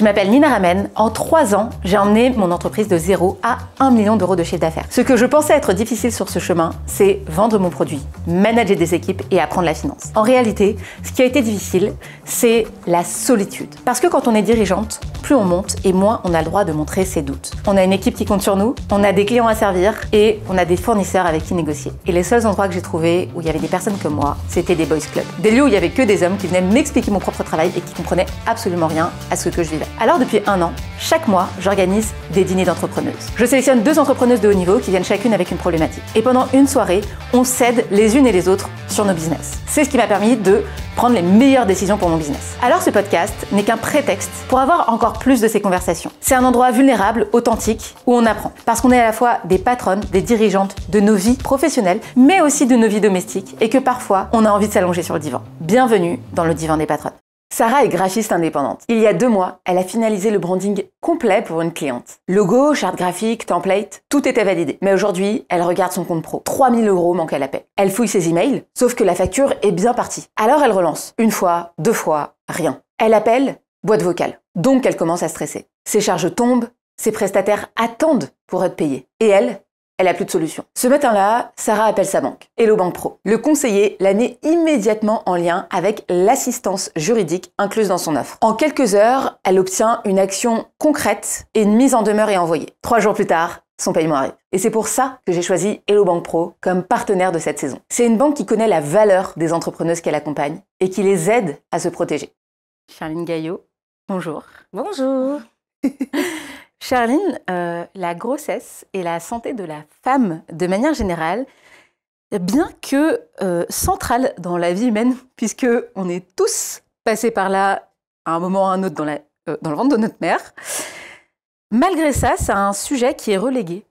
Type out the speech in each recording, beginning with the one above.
Je m'appelle Nina Ramen. En 3 ans, j'ai emmené mon entreprise de 0 à 1 million d'euros de chiffre d'affaires. Ce que je pensais être difficile sur ce chemin, c'est vendre mon produit, manager des équipes et apprendre la finance. En réalité, ce qui a été difficile, c'est la solitude. Parce que quand on est dirigeante, plus on monte et moins on a le droit de montrer ses doutes. On a une équipe qui compte sur nous, on a des clients à servir et on a des fournisseurs avec qui négocier. Et les seuls endroits que j'ai trouvés où il y avait des personnes comme moi, c'était des boys clubs. Des lieux où il y avait que des hommes qui venaient m'expliquer mon propre travail et qui comprenaient absolument rien à ce que je vivais. Alors depuis 1 an, chaque mois, j'organise des dîners d'entrepreneuses. Je sélectionne 2 entrepreneuses de haut niveau qui viennent chacune avec une problématique. Et pendant une soirée, on s'aide les unes et les autres sur nos business. C'est ce qui m'a permis de prendre les meilleures décisions pour mon business. Alors ce podcast n'est qu'un prétexte pour avoir encore plus de ces conversations. C'est un endroit vulnérable, authentique, où on apprend. Parce qu'on est à la fois des patronnes, des dirigeantes de nos vies professionnelles, mais aussi de nos vies domestiques, et que parfois, on a envie de s'allonger sur le divan. Bienvenue dans le divan des patronnes. Sarah est graphiste indépendante. Il y a 2 mois, elle a finalisé le branding complet pour une cliente. Logo, charte graphique, template, tout était validé. Mais aujourd'hui, elle regarde son compte pro. 3 000 € manquent à la paie. Elle fouille ses emails, sauf que la facture est bien partie. Alors elle relance. 1 fois, 2 fois, rien. Elle appelle, boîte vocale. Donc elle commence à stresser. Ses charges tombent, ses prestataires attendent pour être payés. Et elle a plus de solution. Ce matin-là, Sarah appelle sa banque, Hello Bank Pro. Le conseiller la met immédiatement en lien avec l'assistance juridique incluse dans son offre. En quelques heures, elle obtient une action concrète et une mise en demeure est envoyée. 3 jours plus tard, son paiement arrive. Et c'est pour ça que j'ai choisi Hello Bank Pro comme partenaire de cette saison. C'est une banque qui connaît la valeur des entrepreneuses qu'elle accompagne et qui les aide à se protéger. Charline Gaillot, bonjour. Bonjour. Charline, la grossesse et la santé de la femme, de manière générale, bien que centrale dans la vie humaine, puisque on est tous passés par là à un moment ou à un autre dans le ventre de notre mère, malgré ça, c'est un sujet qui est relégué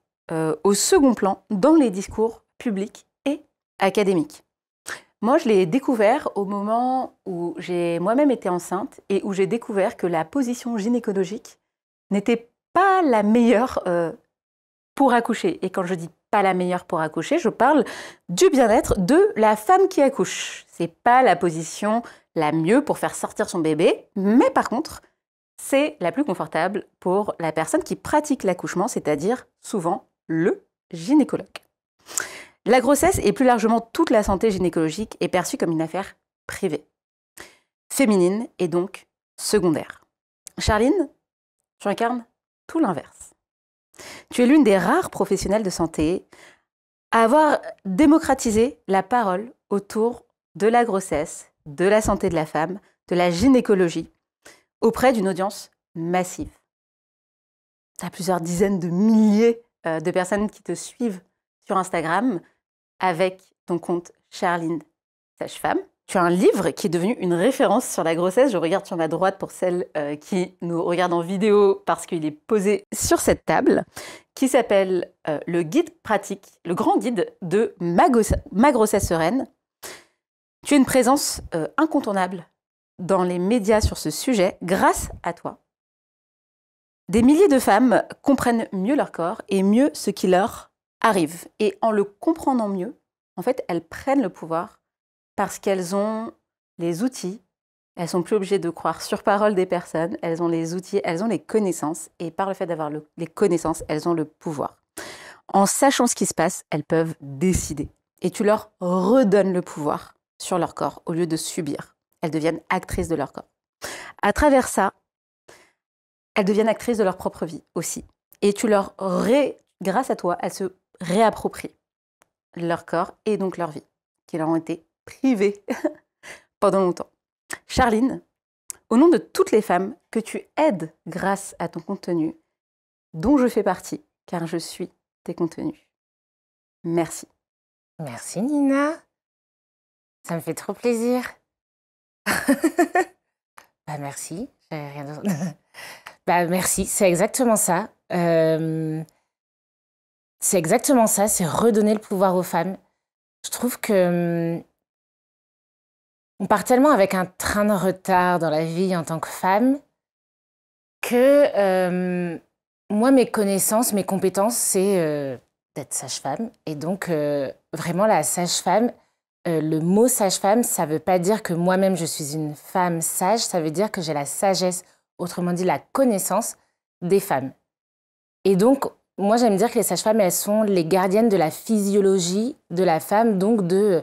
au second plan dans les discours publics et académiques. Moi, je l'ai découvert au moment où j'ai moi-même été enceinte et où j'ai découvert que la position gynécologique n'était pas la meilleure pour accoucher. Et quand je dis pas la meilleure pour accoucher, je parle du bien-être de la femme qui accouche. C'est pas la position la mieux pour faire sortir son bébé, mais par contre, c'est la plus confortable pour la personne qui pratique l'accouchement, c'est-à-dire souvent le gynécologue. La grossesse et plus largement toute la santé gynécologique est perçue comme une affaire privée, féminine et donc secondaire. Charline, tu incarnes tout l'inverse. Tu es l'une des rares professionnelles de santé à avoir démocratisé la parole autour de la grossesse, de la santé de la femme, de la gynécologie, auprès d'une audience massive. Tu as plusieurs dizaines de milliers de personnes qui te suivent sur Instagram avec ton compte Charline Sage-Femme. Tu as un livre qui est devenu une référence sur la grossesse. Je regarde sur ma droite pour celles qui nous regardent en vidéo parce qu'il est posé sur cette table, qui s'appelle le guide pratique, le grand guide de ma grossesse sereine. Tu es une présence incontournable dans les médias sur ce sujet. Grâce à toi, des milliers de femmes comprennent mieux leur corps et mieux ce qui leur arrive. Et en le comprenant mieux, en fait, elles prennent le pouvoir parce qu'elles ont les outils, elles ne sont plus obligées de croire sur parole des personnes, elles ont les outils, elles ont les connaissances, et par le fait d'avoir les connaissances, elles ont le pouvoir. En sachant ce qui se passe, elles peuvent décider. Et tu leur redonnes le pouvoir sur leur corps au lieu de subir. Elles deviennent actrices de leur corps. À travers ça, elles deviennent actrices de leur propre vie aussi. Et grâce à toi, elles se réapproprient leur corps et donc leur vie, qui leur ont été privée pendant longtemps. Charline, au nom de toutes les femmes que tu aides grâce à ton contenu, dont je fais partie, car je suis tes contenus. Merci. Merci Nina. Ça me fait trop plaisir. Merci. J'avais rien d'autre. Merci, c'est exactement ça. C'est exactement ça, c'est redonner le pouvoir aux femmes. Je trouve que on part tellement avec un train de retard dans la vie en tant que femme que moi, mes connaissances, mes compétences, c'est d'être sage-femme. Et donc, vraiment, la sage-femme, le mot sage-femme, ça ne veut pas dire que moi-même, je suis une femme sage, ça veut dire que j'ai la sagesse autrement dit la connaissance des femmes. Et donc, moi, j'aime dire que les sages-femmes, elles sont les gardiennes de la physiologie de la femme, donc de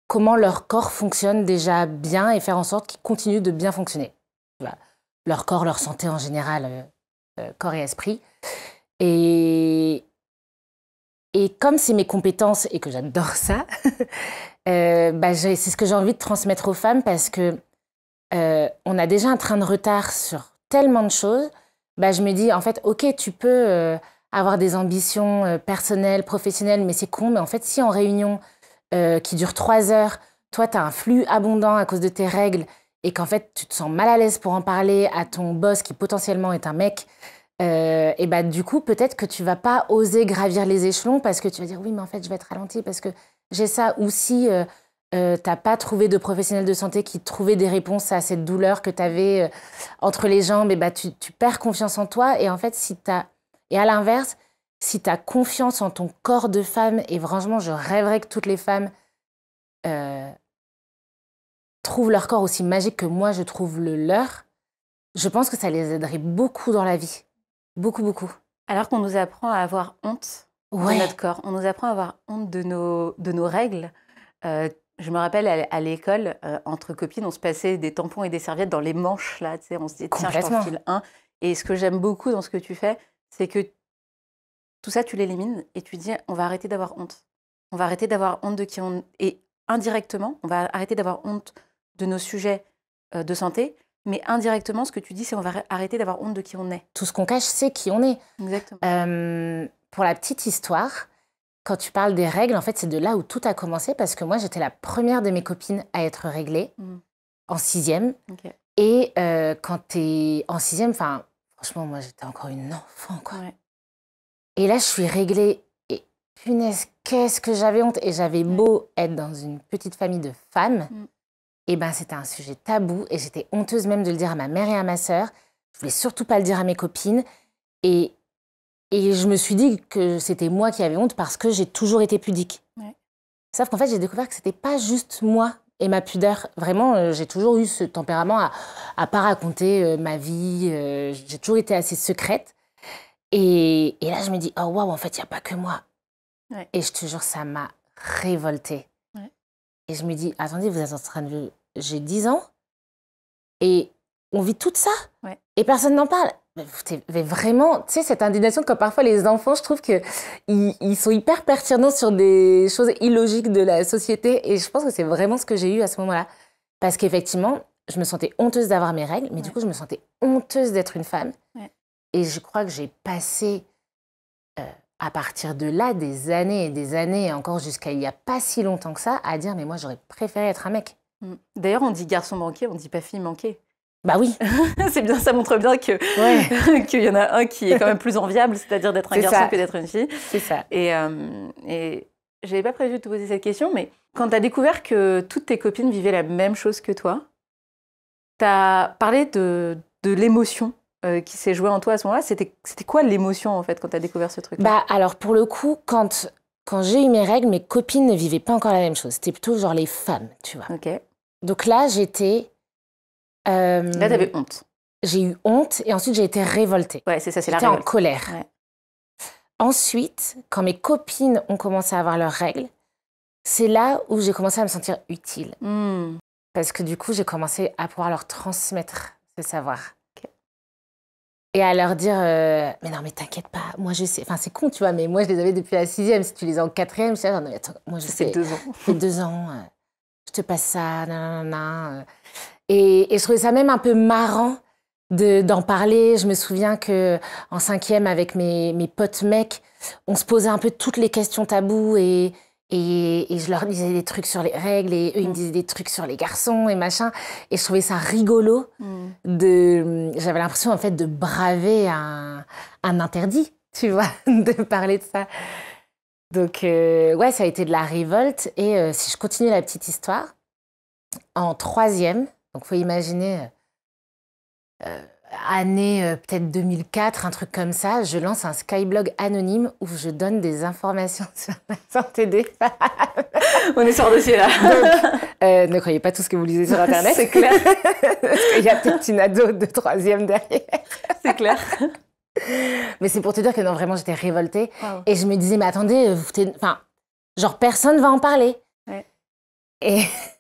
comment leur corps fonctionne déjà bien et faire en sorte qu'il continue de bien fonctionner. Voilà. Leur corps, leur santé en général, corps et esprit. Et comme c'est mes compétences et que j'adore ça, c'est ce que j'ai envie de transmettre aux femmes parce que on a déjà un train de retard sur tellement de choses. Je me dis, en fait, ok, tu peux avoir des ambitions personnelles, professionnelles, mais c'est con. Mais en fait, si en réunion qui dure 3 heures, toi, tu as un flux abondant à cause de tes règles et qu'en fait, tu te sens mal à l'aise pour en parler à ton boss qui potentiellement est un mec, du coup, peut-être que tu vas pas oser gravir les échelons parce que tu vas dire, oui, mais en fait, je vais être ralentie parce que j'ai ça. Ou si t'as pas trouvé de professionnel de santé qui trouvait des réponses à cette douleur que tu avais entre les jambes, tu perds confiance en toi. Et en fait, et à l'inverse, si tu as confiance en ton corps de femme, et franchement, je rêverais que toutes les femmes trouvent leur corps aussi magique que moi, je trouve le leur, je pense que ça les aiderait beaucoup dans la vie. Beaucoup, beaucoup. Alors qu'on nous apprend à avoir honte de notre corps. On nous apprend à avoir honte de nos règles. Je me rappelle à l'école, entre copines, on se passait des tampons et des serviettes dans les manches. Là, tu sais, on se dit, tiens, je t'en file un. Et ce que j'aime beaucoup dans ce que tu fais, c'est que tout ça, tu l'élimines et tu dis, on va arrêter d'avoir honte. On va arrêter d'avoir honte de qui on est. Et indirectement, on va arrêter d'avoir honte de nos sujets de santé. Mais indirectement, ce que tu dis, c'est on va arrêter d'avoir honte de qui on est. Tout ce qu'on cache, c'est qui on est. Exactement. Pour la petite histoire, quand tu parles des règles, en fait, c'est de là où tout a commencé parce que moi, j'étais la première de mes copines à être réglée en 6e. Okay. Et quand tu es en 6e, franchement, moi, j'étais encore une enfant, quoi. Ouais. Et là, je suis réglée et punaise, qu'est-ce que j'avais honte. Et j'avais beau être dans une petite famille de femmes, c'était un sujet tabou et j'étais honteuse même de le dire à ma mère et à ma sœur. Je voulais surtout pas le dire à mes copines. Et je me suis dit que c'était moi qui avais honte parce que j'ai toujours été pudique. Ouais. Sauf qu'en fait, j'ai découvert que c'était pas juste moi et ma pudeur. Vraiment, j'ai toujours eu ce tempérament à pas raconter ma vie. J'ai toujours été assez secrète. Et là, je me dis, oh waouh, en fait, il n'y a pas que moi. Ouais. Et je te jure, ça m'a révoltée. Ouais. Et je me dis, attendez, vous êtes en train de... J'ai 10 ans et on vit tout ça. Ouais. Et personne n'en parle. Mais vraiment, tu sais, cette indignation, comme parfois les enfants, je trouve qu'ils sont hyper pertinents sur des choses illogiques de la société. Et je pense que c'est vraiment ce que j'ai eu à ce moment-là. Parce qu'effectivement, je me sentais honteuse d'avoir mes règles, mais du coup, je me sentais honteuse d'être une femme. Ouais. Et je crois que j'ai passé, à partir de là, des années et des années, encore jusqu'à il n'y a pas si longtemps que ça, à dire, mais moi, j'aurais préféré être un mec. D'ailleurs, on dit garçon manqué, on ne dit pas fille manquée. Bah oui. C'est bien, ça montre bien que qu'il y en a un qui est quand même plus enviable, c'est-à-dire d'être un garçon que d'être une fille. C'est ça. Et je n'avais pas prévu de te poser cette question, mais quand tu as découvert que toutes tes copines vivaient la même chose que toi, tu as parlé de l'émotion qui s'est jouée en toi à ce moment-là. C'était quoi l'émotion, en fait, quand tu as découvert ce truc-là ? Alors, pour le coup, quand j'ai eu mes règles, mes copines ne vivaient pas encore la même chose. C'était plutôt genre les femmes, tu vois. Okay. Donc là, j'étais... Là, t'avais honte. J'ai eu honte et ensuite j'ai été révoltée. Ouais, c'est ça, c'est la révolte. J'étais en colère. Ouais. Ensuite, quand mes copines ont commencé à avoir leurs règles, c'est là où j'ai commencé à me sentir utile. Parce que du coup, j'ai commencé à pouvoir leur transmettre ce savoir. Okay. Et à leur dire, mais non, mais t'inquiète pas, moi je sais. Enfin, c'est con, tu vois, mais moi je les avais depuis la 6e. Si tu les as en 4e, je sais, non, mais attends, moi je sais. Ça fait 2 ans. Ça fait 2 ans, je te passe ça, nanana. Et je trouvais ça même un peu marrant d'en parler. Je me souviens qu'en 5e, avec mes potes mecs, on se posait un peu toutes les questions tabous et je leur disais des trucs sur les règles et eux, ils me disaient des trucs sur les garçons et machin. Et je trouvais ça rigolo. J'avais l'impression, en fait, de braver un interdit, tu vois, de parler de ça. Donc, ouais, ça a été de la révolte. Et si je continue la petite histoire, en 3e, donc, il faut imaginer année peut-être 2004, un truc comme ça, je lance un Skyblog anonyme où je donne des informations sur la santé des femmes. On est sur le dossier là. Donc, ne croyez pas tout ce que vous lisez sur Internet. C'est clair. Parce qu'il y a peut-être une ado de 3e derrière. C'est clair. Mais c'est pour te dire que non, vraiment, j'étais révoltée. Wow. Et je me disais, mais attendez, enfin, genre, personne va en parler. Ouais.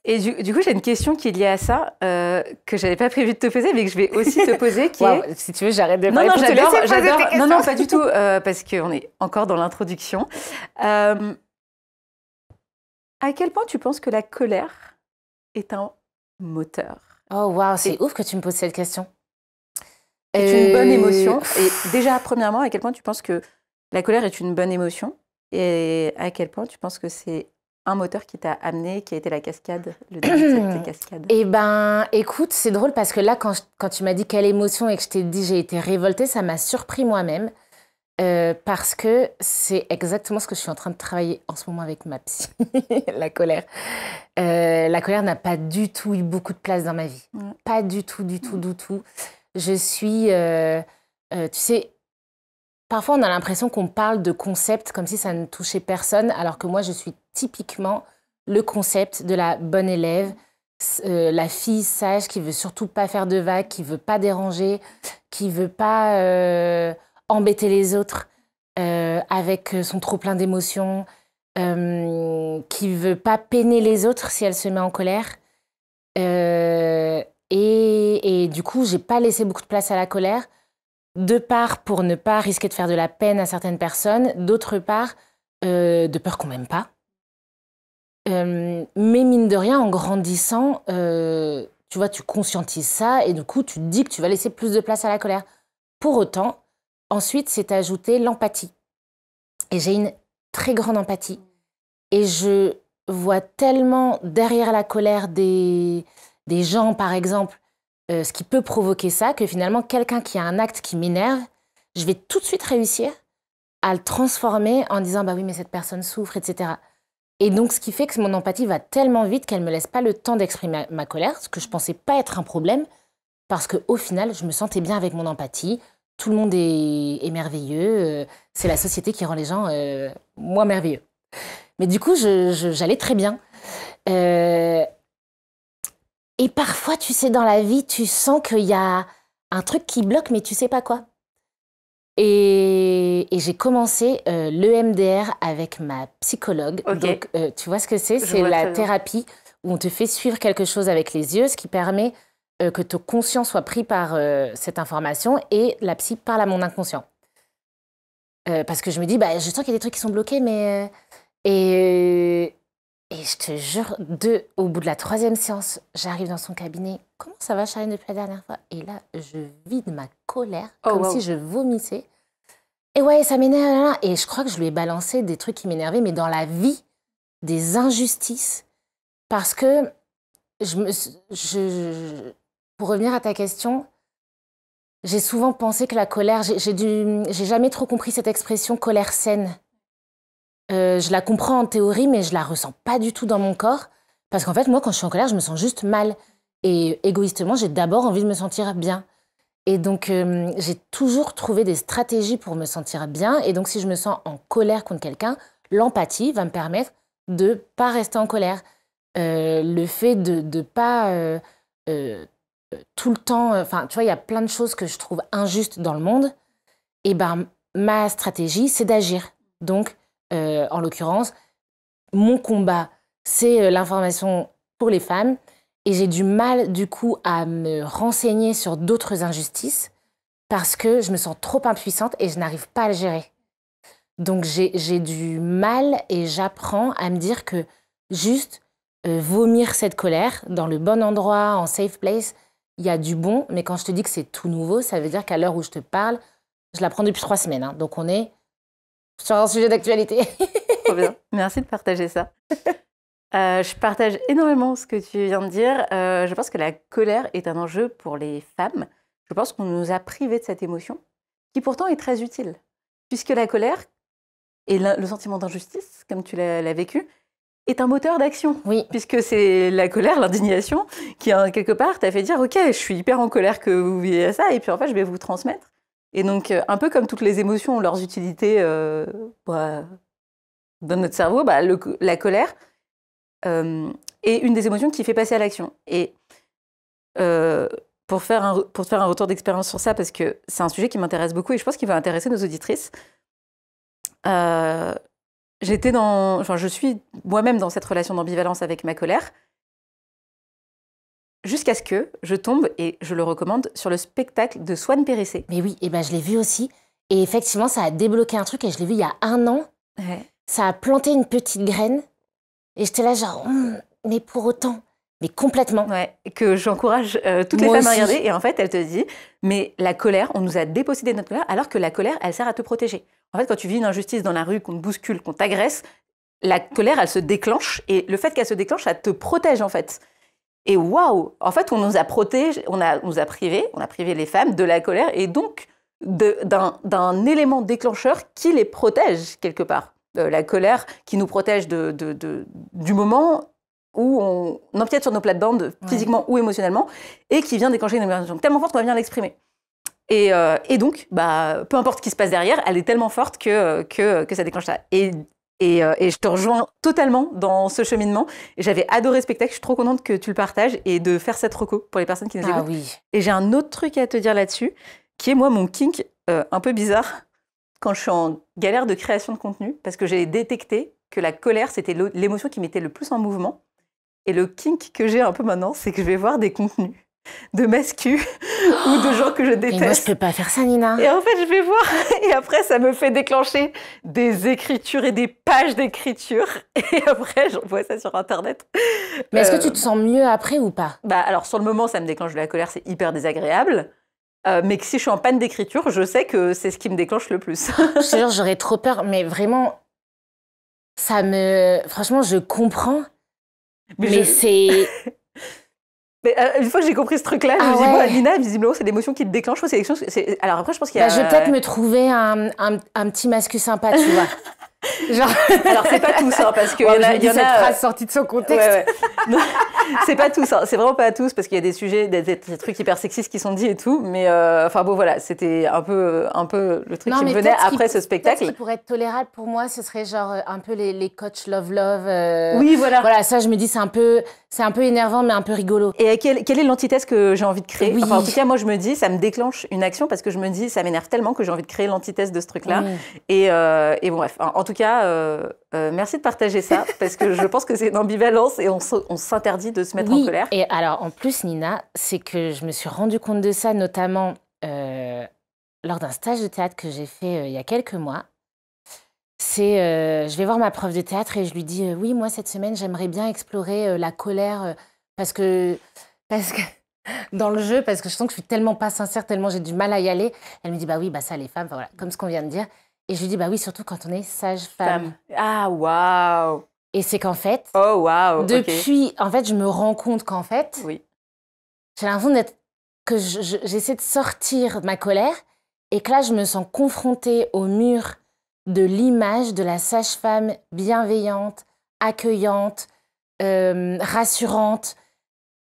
Et du coup, j'ai une question qui est liée à ça, que j'avais pas prévu de te poser, mais que je vais aussi te poser, qui est... Si tu veux, j'arrête de parler. Non, j'adore. Non, pas du tout, parce qu'on est encore dans l'introduction. À quel point tu penses que la colère est un moteur? Oh, waouh, c'est ouf que tu me poses cette question. C'est une bonne émotion. Et déjà, premièrement, à quel point tu penses que la colère est une bonne émotion? Et à quel point tu penses que c'est un moteur qui t'a amené, qui a été la cascade, le début de cette cascade? Eh ben, écoute, c'est drôle parce que là, quand tu m'as dit quelle émotion et que je t'ai dit j'ai été révoltée, ça m'a surpris moi-même. Parce que c'est exactement ce que je suis en train de travailler en ce moment avec ma psy, la colère. La colère n'a pas du tout eu beaucoup de place dans ma vie. Pas du tout, du tout, du tout. Je suis, tu sais, parfois on a l'impression qu'on parle de concept comme si ça ne touchait personne, alors que moi je suis typiquement le concept de la bonne élève, la fille sage qui veut surtout pas faire de vagues, qui veut pas déranger, qui veut pas embêter les autres avec son trop plein d'émotions, qui veut pas peiner les autres si elle se met en colère. Et du coup, j'ai pas laissé beaucoup de place à la colère, de part pour ne pas risquer de faire de la peine à certaines personnes, d'autre part de peur qu'on m'aime pas. Mais mine de rien, en grandissant, tu vois, tu conscientises ça et du coup, tu te dis que tu vas laisser plus de place à la colère. Pour autant, ensuite, c'est ajouté l'empathie. Et j'ai une très grande empathie. Et je vois tellement derrière la colère des gens, par exemple, ce qui peut provoquer ça, que finalement, quelqu'un qui a un acte qui m'énerve, je vais tout de suite réussir à le transformer en disant « bah oui, mais cette personne souffre, etc. » Et donc, ce qui fait que mon empathie va tellement vite qu'elle ne me laisse pas le temps d'exprimer ma colère, ce que je ne pensais pas être un problème, parce qu'au final, je me sentais bien avec mon empathie. Tout le monde est merveilleux. C'est la société qui rend les gens moins merveilleux. Mais du coup, j'allais très bien. Et parfois, tu sais, dans la vie, tu sens qu'il y a un truc qui bloque, mais tu sais pas quoi. Et j'ai commencé l'EMDR avec ma psychologue. Okay. Donc, tu vois ce que c'est? C'est la thérapie où on te fait suivre quelque chose avec les yeux, ce qui permet que ton conscient soit pris par cette information et la psy parle à mon inconscient. Parce que je me dis, bah, je sens qu'il y a des trucs qui sont bloqués, mais... Et je te jure, au bout de la 3e séance, j'arrive dans son cabinet. Comment ça va, Charline, depuis la dernière fois? Et là, je vide ma colère, comme si je vomissais. Et ouais, ça m'énerve. Et je crois que je lui ai balancé des trucs qui m'énervaient, mais dans la vie, des injustices. Parce que, pour revenir à ta question, j'ai souvent pensé que la colère... J'ai jamais trop compris cette expression colère saine. Je la comprends en théorie, mais je la ressens pas du tout dans mon corps. Parce qu'en fait, moi, quand je suis en colère, je me sens juste mal. Et égoïstement, j'ai d'abord envie de me sentir bien. Et donc, j'ai toujours trouvé des stratégies pour me sentir bien. Et donc, si je me sens en colère contre quelqu'un, l'empathie va me permettre de pas rester en colère. Le fait de pas tout le temps... Enfin, tu vois, il y a plein de choses que je trouve injustes dans le monde. Et ben, ma stratégie, c'est d'agir. Donc, en l'occurrence, mon combat, c'est l'information pour les femmes. Et j'ai du mal, du coup, à me renseigner sur d'autres injustices parce que je me sens trop impuissante et je n'arrive pas à le gérer. Donc, j'ai du mal et j'apprends à me dire que juste vomir cette colère dans le bon endroit, en safe place, il y a du bon. Mais quand je te dis que c'est tout nouveau, ça veut dire qu'à l'heure où je te parle, je la prends depuis 3 semaines. Hein. Donc, on est sur un sujet d'actualité. Trop bien. Merci de partager ça. Je partage énormément ce que tu viens de dire. Je pense que la colère est un enjeu pour les femmes. Je pense qu'on nous a privés de cette émotion, qui pourtant est très utile. Puisque la colère et le sentiment d'injustice, comme tu l'as vécu, est un moteur d'action. Oui. Puisque c'est la colère, l'indignation, qui, quelque part, t'a fait dire « Ok, je suis hyper en colère que vous viviez ça, et puis en fait, je vais vous transmettre. » Et donc, un peu comme toutes les émotions ont leurs utilités dans notre cerveau, la colère est une des émotions qui fait passer à l'action. Et pour te faire un retour d'expérience sur ça, parce que c'est un sujet qui m'intéresse beaucoup et je pense qu'il va intéresser nos auditrices, je suis moi-même dans cette relation d'ambivalence avec ma colère, jusqu'à ce que je tombe, et je le recommande, sur le spectacle de Swan Périssé. Mais oui, et je l'ai vu aussi. Et effectivement, ça a débloqué un truc, et je l'ai vu il y a 1 an. Ouais. Ça a planté une petite graine. Et j'étais là genre, mais pour autant, mais complètement. Ouais, que j'encourage toutes les femmes à regarder. Et en fait, elle te dit, mais la colère, on nous a dépossédé de notre colère, alors que la colère, elle sert à te protéger. En fait, quand tu vis une injustice dans la rue, qu'on te bouscule, qu'on t'agresse, la colère, elle se déclenche. Et le fait qu'elle se déclenche, ça te protège, en fait. Et waouh! En fait, on nous a protégés, on a privé les femmes de la colère, et donc d'un élément déclencheur qui les protège, quelque part. La colère qui nous protège du moment où on empiète sur nos plates-bandes, physiquement ou émotionnellement, et qui vient déclencher une émotion tellement forte qu'on va venir l'exprimer. Et donc, peu importe ce qui se passe derrière, elle est tellement forte que ça déclenche ça. Et je te rejoins totalement dans ce cheminement. Et j'avais adoré ce spectacle, je suis trop contente que tu le partages et de faire cette reco pour les personnes qui nous écoutent. Oui. Et j'ai un autre truc à te dire là-dessus, qui est moi mon kink un peu bizarre, quand je suis en galère de création de contenu, parce que j'ai détecté que la colère, c'était l'émotion qui m'était le plus en mouvement. Et le kink que j'ai un peu maintenant, c'est que je vais voir des contenus de mascu ou de gens que je déteste. Et moi, je peux pas faire ça, Nina. Et en fait, je vais voir, et après, ça me fait déclencher des écritures et des pages d'écriture. Et après, je vois ça sur Internet. Mais est-ce que tu te sens mieux après ou pas? Alors, sur le moment, ça me déclenche de la colère, c'est hyper désagréable. Mais que si je suis en panne d'écriture, je sais que c'est ce qui me déclenche le plus. Je te jure, j'aurais trop peur, mais vraiment, franchement, je comprends, mais c'est... Mais une fois que j'ai compris ce truc-là, je me dis, bon, Nina, visiblement, c'est l'émotion qui te déclenche. Alors après, je pense qu'il y a... je vais peut-être me trouver un petit mascu sympa, tu vois. Genre... Alors, c'est pas tout ça, parce qu'il y en a... cette phrase sortie de son contexte. Ouais. Non, c'est pas tout ça. C'est vraiment pas tous, parce qu'il y a des sujets, des trucs hyper sexistes qui sont dits et tout. Mais enfin bon, voilà, c'était un peu le truc qui me venait après ce spectacle. Ce qui pourrait être tolérable pour moi, ce serait genre un peu les coachs love. Oui, voilà. Voilà, ça, je me dis, c'est un peu énervant, mais un peu rigolo. Et quelle est l'antithèse que j'ai envie de créer? Oui. Enfin, en tout cas, moi, je me dis, ça me déclenche une action parce que je me dis, ça m'énerve tellement que j'ai envie de créer l'antithèse de ce truc-là. Oui. Et bon, bref. En tout cas, merci de partager ça parce que je pense que c'est une ambivalence et on s'interdit de se mettre en colère. Et alors, en plus, Nina, c'est que je me suis rendu compte de ça, notamment lors d'un stage de théâtre que j'ai fait il y a quelques mois. Je vais voir ma prof de théâtre et je lui dis oui, moi, cette semaine, j'aimerais bien explorer la colère parce que dans le jeu, parce que je sens que je suis tellement pas sincère, tellement j'ai du mal à y aller. Elle me dit bah oui, ça, les femmes, voilà, comme ce qu'on vient de dire. Et je lui dis bah oui, surtout quand on est sage-femme. Ah, waouh! Et c'est qu'en fait, depuis, en fait, je me rends compte qu'en fait, j'ai l'impression que j'essaie de sortir ma colère et que là, je me sens confrontée au mur de l'image de la sage-femme bienveillante, accueillante, rassurante,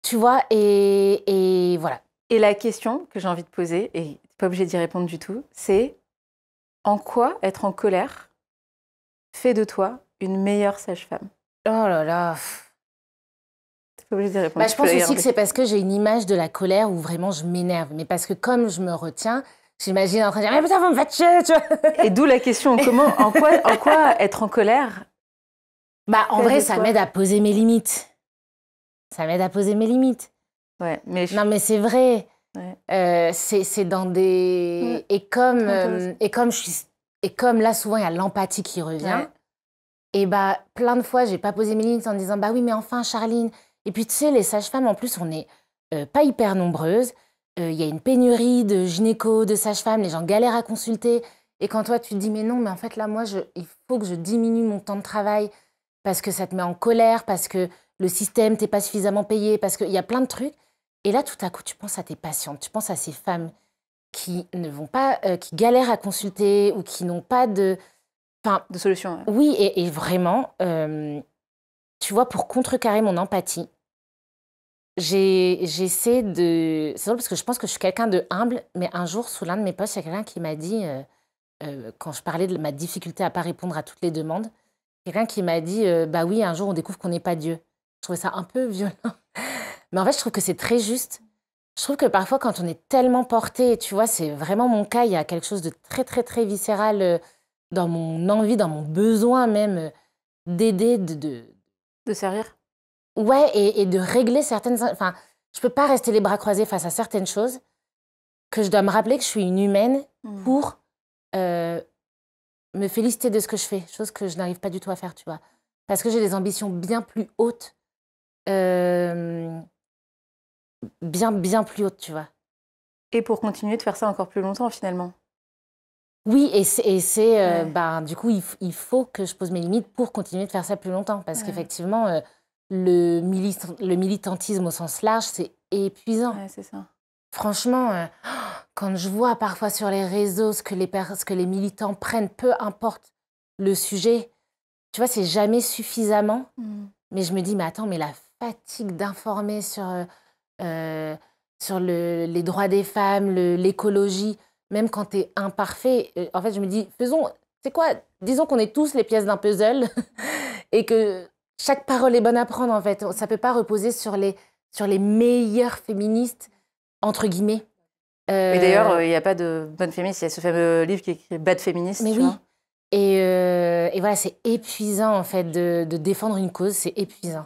tu vois, et voilà. Et la question que j'ai envie de poser, et tu n'es pas obligée d'y répondre du tout, c'est en quoi être en colère fait de toi une meilleure sage-femme? Oh là là. Tu n'es pas obligée d'y répondre. Je pense aussi que c'est parce que j'ai une image de la colère où vraiment je m'énerve, mais parce que comme je me retiens, j'imagine en train de dire mais putain, vous me faites chier, tu vois. Et d'où la question, en quoi être en colère? En vrai, ça m'aide à poser mes limites. Ça m'aide à poser mes limites. Ouais, mais non, mais c'est vrai. Ouais. C'est dans des... Et comme là, souvent, il y a l'empathie qui revient. Ouais. Et plein de fois, j'ai pas posé mes limites en disant oui, mais enfin, Charline. Et puis, tu sais, les sages-femmes, en plus, on n'est pas hyper nombreuses. Il y a une pénurie de gynéco, de sages-femmes. Les gens galèrent à consulter. Et quand toi, tu te dis mais non, mais en fait, là, moi, il faut que je diminue mon temps de travail parce que ça te met en colère, parce que le système, t'es pas suffisamment payé, parce qu'il y a plein de trucs. Et là, tout à coup, tu penses à tes patientes, tu penses à ces femmes qui ne vont pas, qui galèrent à consulter ou qui n'ont pas de solution. Ouais. Oui, et vraiment, tu vois, pour contrecarrer mon empathie, j'essaie de... C'est drôle parce que je pense que je suis quelqu'un de humble, mais un jour, sous l'un de mes posts, il y a quelqu'un qui m'a dit, quand je parlais de ma difficulté à pas répondre à toutes les demandes, quelqu'un qui m'a dit, bah oui, un jour, on découvre qu'on n'est pas Dieu. Je trouvais ça un peu violent. Mais en fait, je trouve que c'est très juste. Je trouve que parfois, quand on est tellement porté, tu vois, c'est vraiment mon cas, il y a quelque chose de très, très, très viscéral dans mon envie, dans mon besoin même d'aider, De servir. Ouais, et de régler certaines... Enfin, je peux pas rester les bras croisés face à certaines choses, que je dois me rappeler que je suis une humaine pour me féliciter de ce que je fais, chose que je n'arrive pas du tout à faire, tu vois. Parce que j'ai des ambitions bien plus hautes, bien plus hautes, tu vois. Et pour continuer de faire ça encore plus longtemps, finalement. Oui, bah, du coup, il faut que je pose mes limites pour continuer de faire ça plus longtemps. Parce qu'effectivement, le militantisme au sens large, c'est épuisant. Ouais, c'est ça. Franchement, quand je vois parfois sur les réseaux ce que les militants prennent, peu importe le sujet, tu vois, c'est jamais suffisamment. Mais je me dis, mais attends, mais la fatigue d'informer sur les droits des femmes, l'écologie, même quand tu es imparfait, en fait, je me dis, c'est quoi, disons qu'on est tous les pièces d'un puzzle et que chaque parole est bonne à prendre, en fait. Ça peut pas reposer sur les meilleures féministes, entre guillemets. Et d'ailleurs, il n'y a pas de bonne féministe, il y a ce fameux livre qui est écrit Bad Féministe. Mais oui. Et voilà, c'est épuisant, en fait, de défendre une cause, c'est épuisant.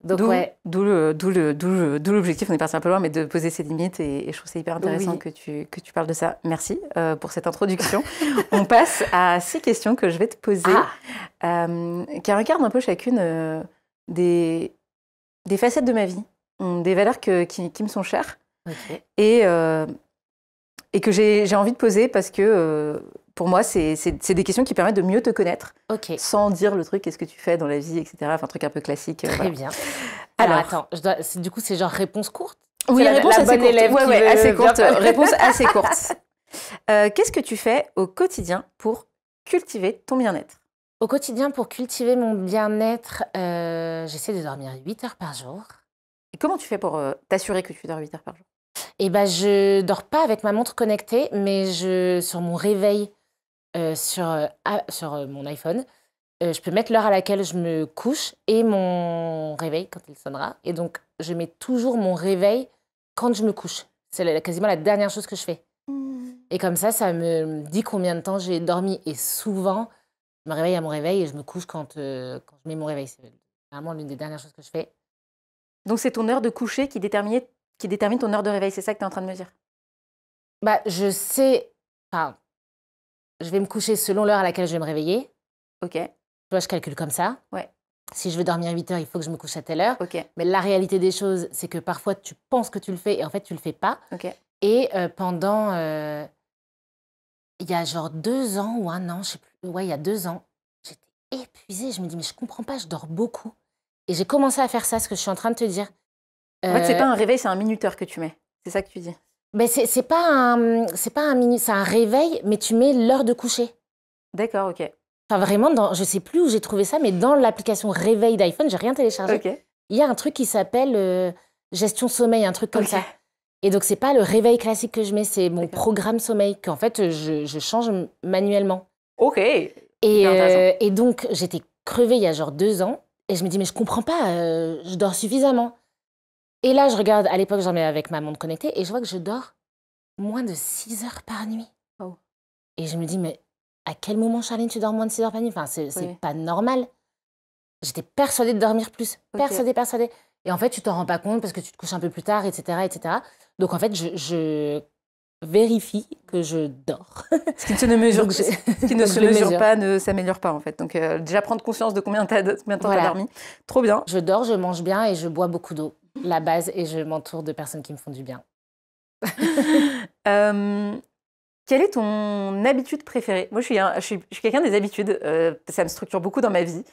Donc, d'où l'objectif, on est parti un peu loin, mais de poser ses limites, et je trouve c'est hyper intéressant que tu parles de ça. Merci pour cette introduction. On passe à 6 questions que je vais te poser, qui incarnent un peu chacune des facettes de ma vie, des valeurs qui me sont chères, et que j'ai envie de poser parce que pour moi, c'est des questions qui permettent de mieux te connaître, sans dire le truc, qu'est-ce que tu fais dans la vie, etc. Enfin, un truc un peu classique. Très bien. Alors, attends, du coup, c'est genre réponse courte? Oui, réponse assez courte. Ouais, assez courte. Réponse assez courte. Qu'est-ce que tu fais au quotidien pour cultiver ton bien-être? Au quotidien, pour cultiver mon bien-être, j'essaie de dormir 8 heures par jour. Et comment tu fais pour t'assurer que tu dors 8 heures par jour? Eh ben, je dors pas avec ma montre connectée, mais sur mon réveil, sur mon iPhone, je peux mettre l'heure à laquelle je me couche et mon réveil quand il sonnera. Et donc, je mets toujours mon réveil quand je me couche. C'est quasiment la dernière chose que je fais. Et comme ça me dit combien de temps j'ai dormi. Et souvent, je me réveille à mon réveil et je me couche quand je mets mon réveil. C'est vraiment l'une des dernières choses que je fais. Donc, c'est ton heure de coucher qui détermine ton heure de réveil. C'est ça que tu es en train de me dire? Bah, je sais... Enfin, je vais me coucher selon l'heure à laquelle je vais me réveiller. Ok. Tu vois, je calcule comme ça. Ouais. Si je veux dormir 8 heures, il faut que je me couche à telle heure. Ok. Mais la réalité des choses, c'est que parfois, tu penses que tu le fais et en fait, tu le fais pas. Ok. Et pendant... il y a genre 2 ans ou 1 an, je sais plus. Ouais, il y a 2 ans, j'étais épuisée. Je me dis, mais je comprends pas, je dors beaucoup. Et j'ai commencé à faire ça, ce que je suis en train de te dire. En fait, c'est pas un réveil, c'est un minuteur que tu mets. C'est ça que tu dis? Ben c'est pas un minute, c'est un réveil, mais tu mets l'heure de coucher. D'accord, ok. Enfin, vraiment, je sais plus où j'ai trouvé ça, mais dans l'application réveil d'iPhone, j'ai rien téléchargé. Ok. Il y a un truc qui s'appelle gestion sommeil, un truc comme ça. Et donc, c'est pas le réveil classique que je mets, c'est mon programme sommeil qu'en fait, je change manuellement. Ok. Et donc, j'étais crevée il y a genre 2 ans, et je me dis, mais je comprends pas, je dors suffisamment. Et là, je regarde, à l'époque, j'en mets avec ma montre connectée, et je vois que je dors moins de 6 heures par nuit. Oh. Et je me dis, mais à quel moment, Charline, tu dors moins de 6 heures par nuit? Enfin, c'est pas normal. J'étais persuadée de dormir plus. Persuadée. Et en fait, tu t'en rends pas compte parce que tu te couches un peu plus tard, etc. etc. Donc, en fait, je vérifie que je dors. Ce qui ne se mesure pas ne s'améliore pas, en fait. Donc, déjà, prendre conscience de combien de temps tu as dormi. Trop bien. Je dors, je mange bien et je bois beaucoup d'eau. La base, et je m'entoure de personnes qui me font du bien. Quelle est ton habitude préférée? Moi, je suis quelqu'un des habitudes. Ça me structure beaucoup dans ma vie.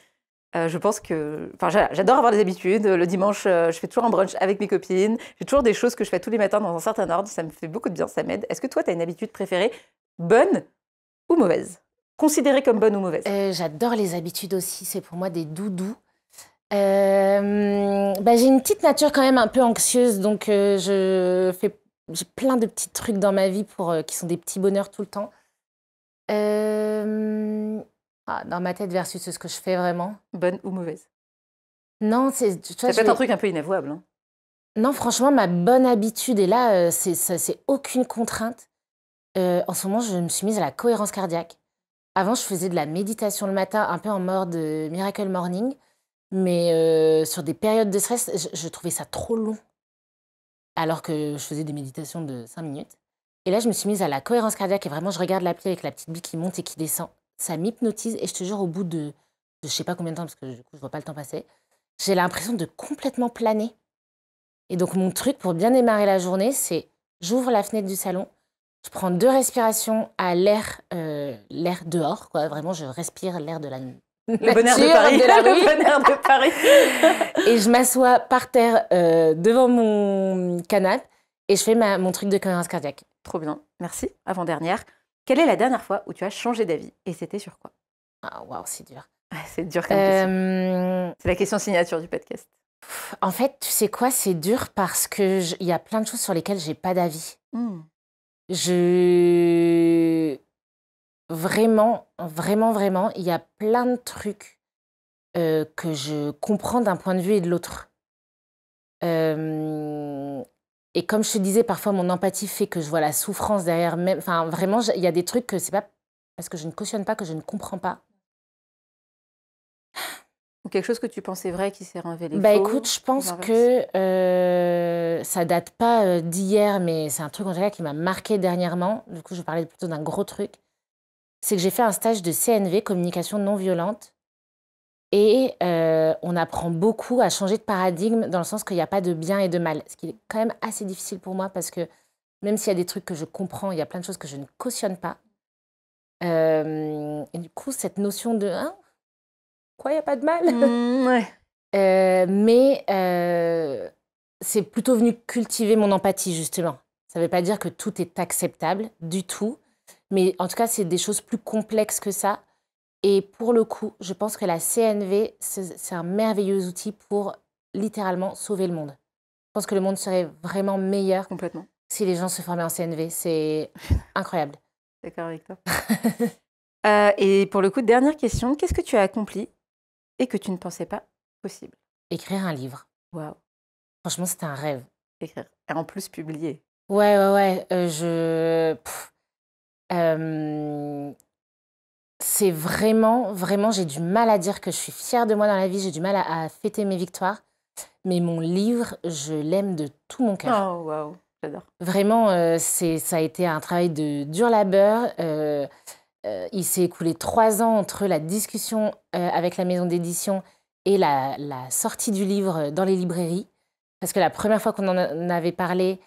Je pense que... Enfin, j'adore avoir des habitudes. Le dimanche, je fais toujours un brunch avec mes copines. J'ai toujours des choses que je fais tous les matins dans un certain ordre. Ça me fait beaucoup de bien, ça m'aide. Est-ce que toi, tu as une habitude préférée, bonne ou mauvaise? considérées comme bonnes ou mauvaises? J'adore les habitudes aussi, c'est pour moi des doudous. J'ai une petite nature quand même un peu anxieuse, donc j'ai plein de petits trucs dans ma vie qui sont des petits bonheurs tout le temps. Dans ma tête versus ce que je fais vraiment. Bonne ou mauvaise? Non, ça peut être un truc un peu inavouable. Hein. Non, franchement, ma bonne habitude, et là, c'est aucune contrainte. En ce moment, je me suis mise à la cohérence cardiaque. Avant, je faisais de la méditation le matin, un peu en mode Miracle Morning. Mais sur des périodes de stress, je trouvais ça trop long. Alors que je faisais des méditations de 5 minutes. Et là, je me suis mise à la cohérence cardiaque et vraiment, je regarde l'appli avec la petite bille qui monte et qui descend. Ça m'hypnotise et je te jure, au bout de je sais pas combien de temps, parce que du coup, je vois pas le temps passer, j'ai l'impression de complètement planer. Et donc, mon truc pour bien démarrer la journée, c'est j'ouvre la fenêtre du salon, je prends 2 respirations à l'air dehors, quoi. Vraiment, je respire l'air de la nuit. Le bon air de Paris. De la rue. Le bon air de Paris. Et je m'assois par terre devant mon canapé et je fais mon truc de cohérence cardiaque. Trop bien, merci. Avant-dernière, quelle est la dernière fois où tu as changé d'avis et c'était sur quoi? Ah, waouh, c'est dur. C'est dur comme question. C'est la question signature du podcast. En fait, tu sais quoi, c'est dur parce qu'il y a plein de choses sur lesquelles j'ai pas d'avis. Vraiment, il y a plein de trucs que je comprends d'un point de vue et de l'autre. Et comme je te disais, parfois mon empathie fait que je vois la souffrance derrière même. Enfin, vraiment, il y a des trucs que c'est pas parce que je ne cautionne pas que je ne comprends pas. Ou quelque chose que tu pensais vrai qui s'est révélé faux? Écoute, je pense que ça date pas d'hier, mais c'est un truc en général qui m'a marqué dernièrement. Du coup, je parlais plutôt d'un gros truc. C'est que j'ai fait un stage de CNV, communication non violente. Et on apprend beaucoup à changer de paradigme dans le sens qu'il n'y a pas de bien et de mal. Ce qui est quand même assez difficile pour moi parce que même s'il y a des trucs que je comprends, il y a plein de choses que je ne cautionne pas. Et du coup, cette notion de quoi, il n'y a pas de mal ouais. Mais c'est plutôt venu cultiver mon empathie, justement. Ça ne veut pas dire que tout est acceptable du tout. Mais en tout cas, c'est des choses plus complexes que ça. Et pour le coup, je pense que la CNV, c'est un merveilleux outil pour littéralement sauver le monde. Je pense que le monde serait vraiment meilleur complètement si les gens se formaient en CNV. C'est incroyable. D'accord avec toi. Et pour le coup, dernière question, qu'est-ce que tu as accompli et que tu ne pensais pas possible? Écrire un livre. Waouh. Franchement, c'était un rêve. Écrire. Et en plus, publier. Ouais. C'est vraiment, j'ai du mal à dire que je suis fière de moi dans la vie, j'ai du mal à fêter mes victoires. Mais mon livre, je l'aime de tout mon cœur. Oh, waouh, j'adore. Vraiment, ça a été un travail de dur labeur. Il s'est écoulé 3 ans entre la discussion avec la maison d'édition et la sortie du livre dans les librairies. Parce que la première fois qu'on en avait parlé,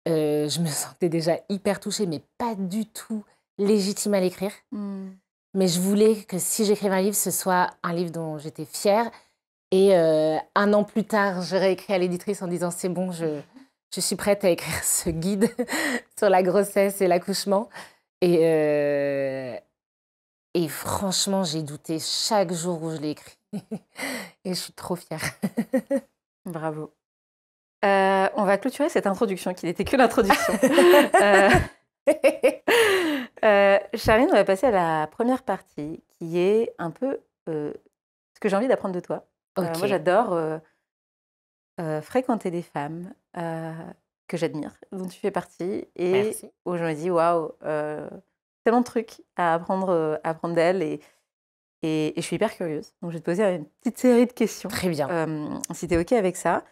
je me sentais déjà hyper touchée, mais pas du tout légitime à l'écrire. Mais je voulais que si j'écrivais un livre, ce soit un livre dont j'étais fière. Et 1 an plus tard, je réécris à l'éditrice en disant « c'est bon, je suis prête à écrire ce guide sur la grossesse et l'accouchement ». Et franchement, j'ai douté chaque jour où je l'ai écrit. Et je suis trop fière. Bravo. On va clôturer cette introduction qui n'était que l'introduction. Charline, on va passer à la première partie qui est un peu ce que j'ai envie d'apprendre de toi. Okay. Moi, j'adore fréquenter des femmes que j'admire, dont tu fais partie, et où je me dis waouh, tellement de trucs à apprendre d'elles, et je suis hyper curieuse. Donc, je vais te poser une petite série de questions. Très bien. Si tu es OK avec ça.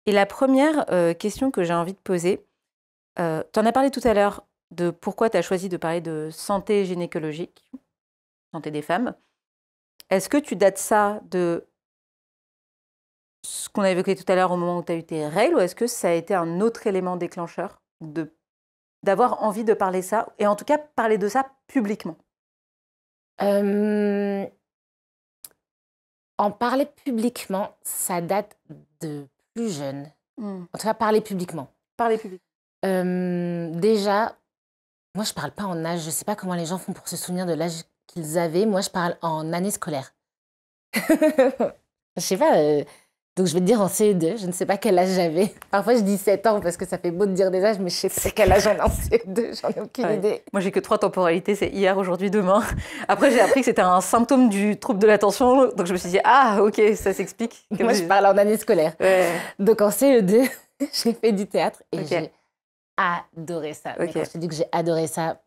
Et la première question que j'ai envie de poser, tu en as parlé tout à l'heure de pourquoi tu as choisi de parler de santé gynécologique, santé des femmes. Est-ce que tu dates ça de ce qu'on a évoqué tout à l'heure au moment où tu as eu tes règles, ou est-ce que ça a été un autre élément déclencheur d'avoir envie de parler ça, et en tout cas parler de ça publiquement? En parler publiquement, ça date de plus jeune. En tout cas, parler publiquement. Parler publiquement. Déjà, moi, je parle pas en âge. Je sais pas comment les gens font pour se souvenir de l'âge qu'ils avaient. Moi, je parle en année scolaire. Je sais pas, donc je vais te dire en CE2, je ne sais pas quel âge j'avais. Parfois, je dis 7 ans parce que ça fait beau de dire des âges, mais je sais pas quel âge on a en CE2, j'en ai aucune idée. Moi, j'ai que 3 temporalités, c'est hier, aujourd'hui, demain. Après, j'ai appris que c'était un symptôme du trouble de l'attention, donc je me suis dit, ah, ok, ça s'explique. Moi, je parle en année scolaire. Ouais. Donc en CE2, j'ai fait du théâtre et j'ai adoré ça. Mais quand je te dis que j'ai adoré ça,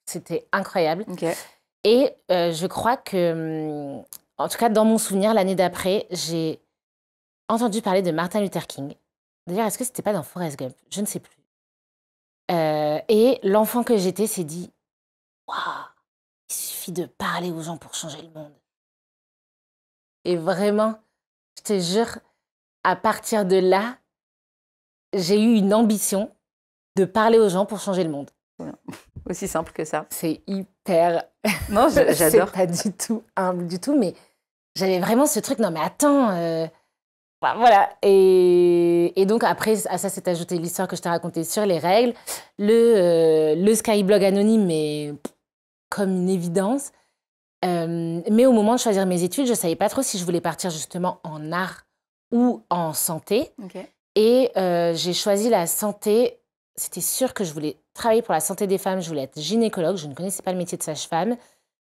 c'était incroyable. Et je crois que, en tout cas dans mon souvenir, l'année d'après, j'ai entendu parler de Martin Luther King. D'ailleurs, est-ce que c'était pas dans Forrest Gump? Je ne sais plus. Et l'enfant que j'étais s'est dit, waouh, il suffit de parler aux gens pour changer le monde. Et vraiment, je te jure, à partir de là, j'ai eu une ambition de parler aux gens pour changer le monde. Aussi simple que ça. C'est hyper... Non, j'adore. C'est pas du tout humble du tout, mais j'avais vraiment ce truc, non mais attends... Voilà. Et donc après, à ça s'est ajouté l'histoire que je t'ai racontée sur les règles, le Skyblog anonyme, mais comme une évidence. Mais au moment de choisir mes études, je savais pas trop si je voulais partir justement en art ou en santé. Et j'ai choisi la santé. C'était sûr que je voulais travailler pour la santé des femmes. Je voulais être gynécologue. Je ne connaissais pas le métier de sage-femme.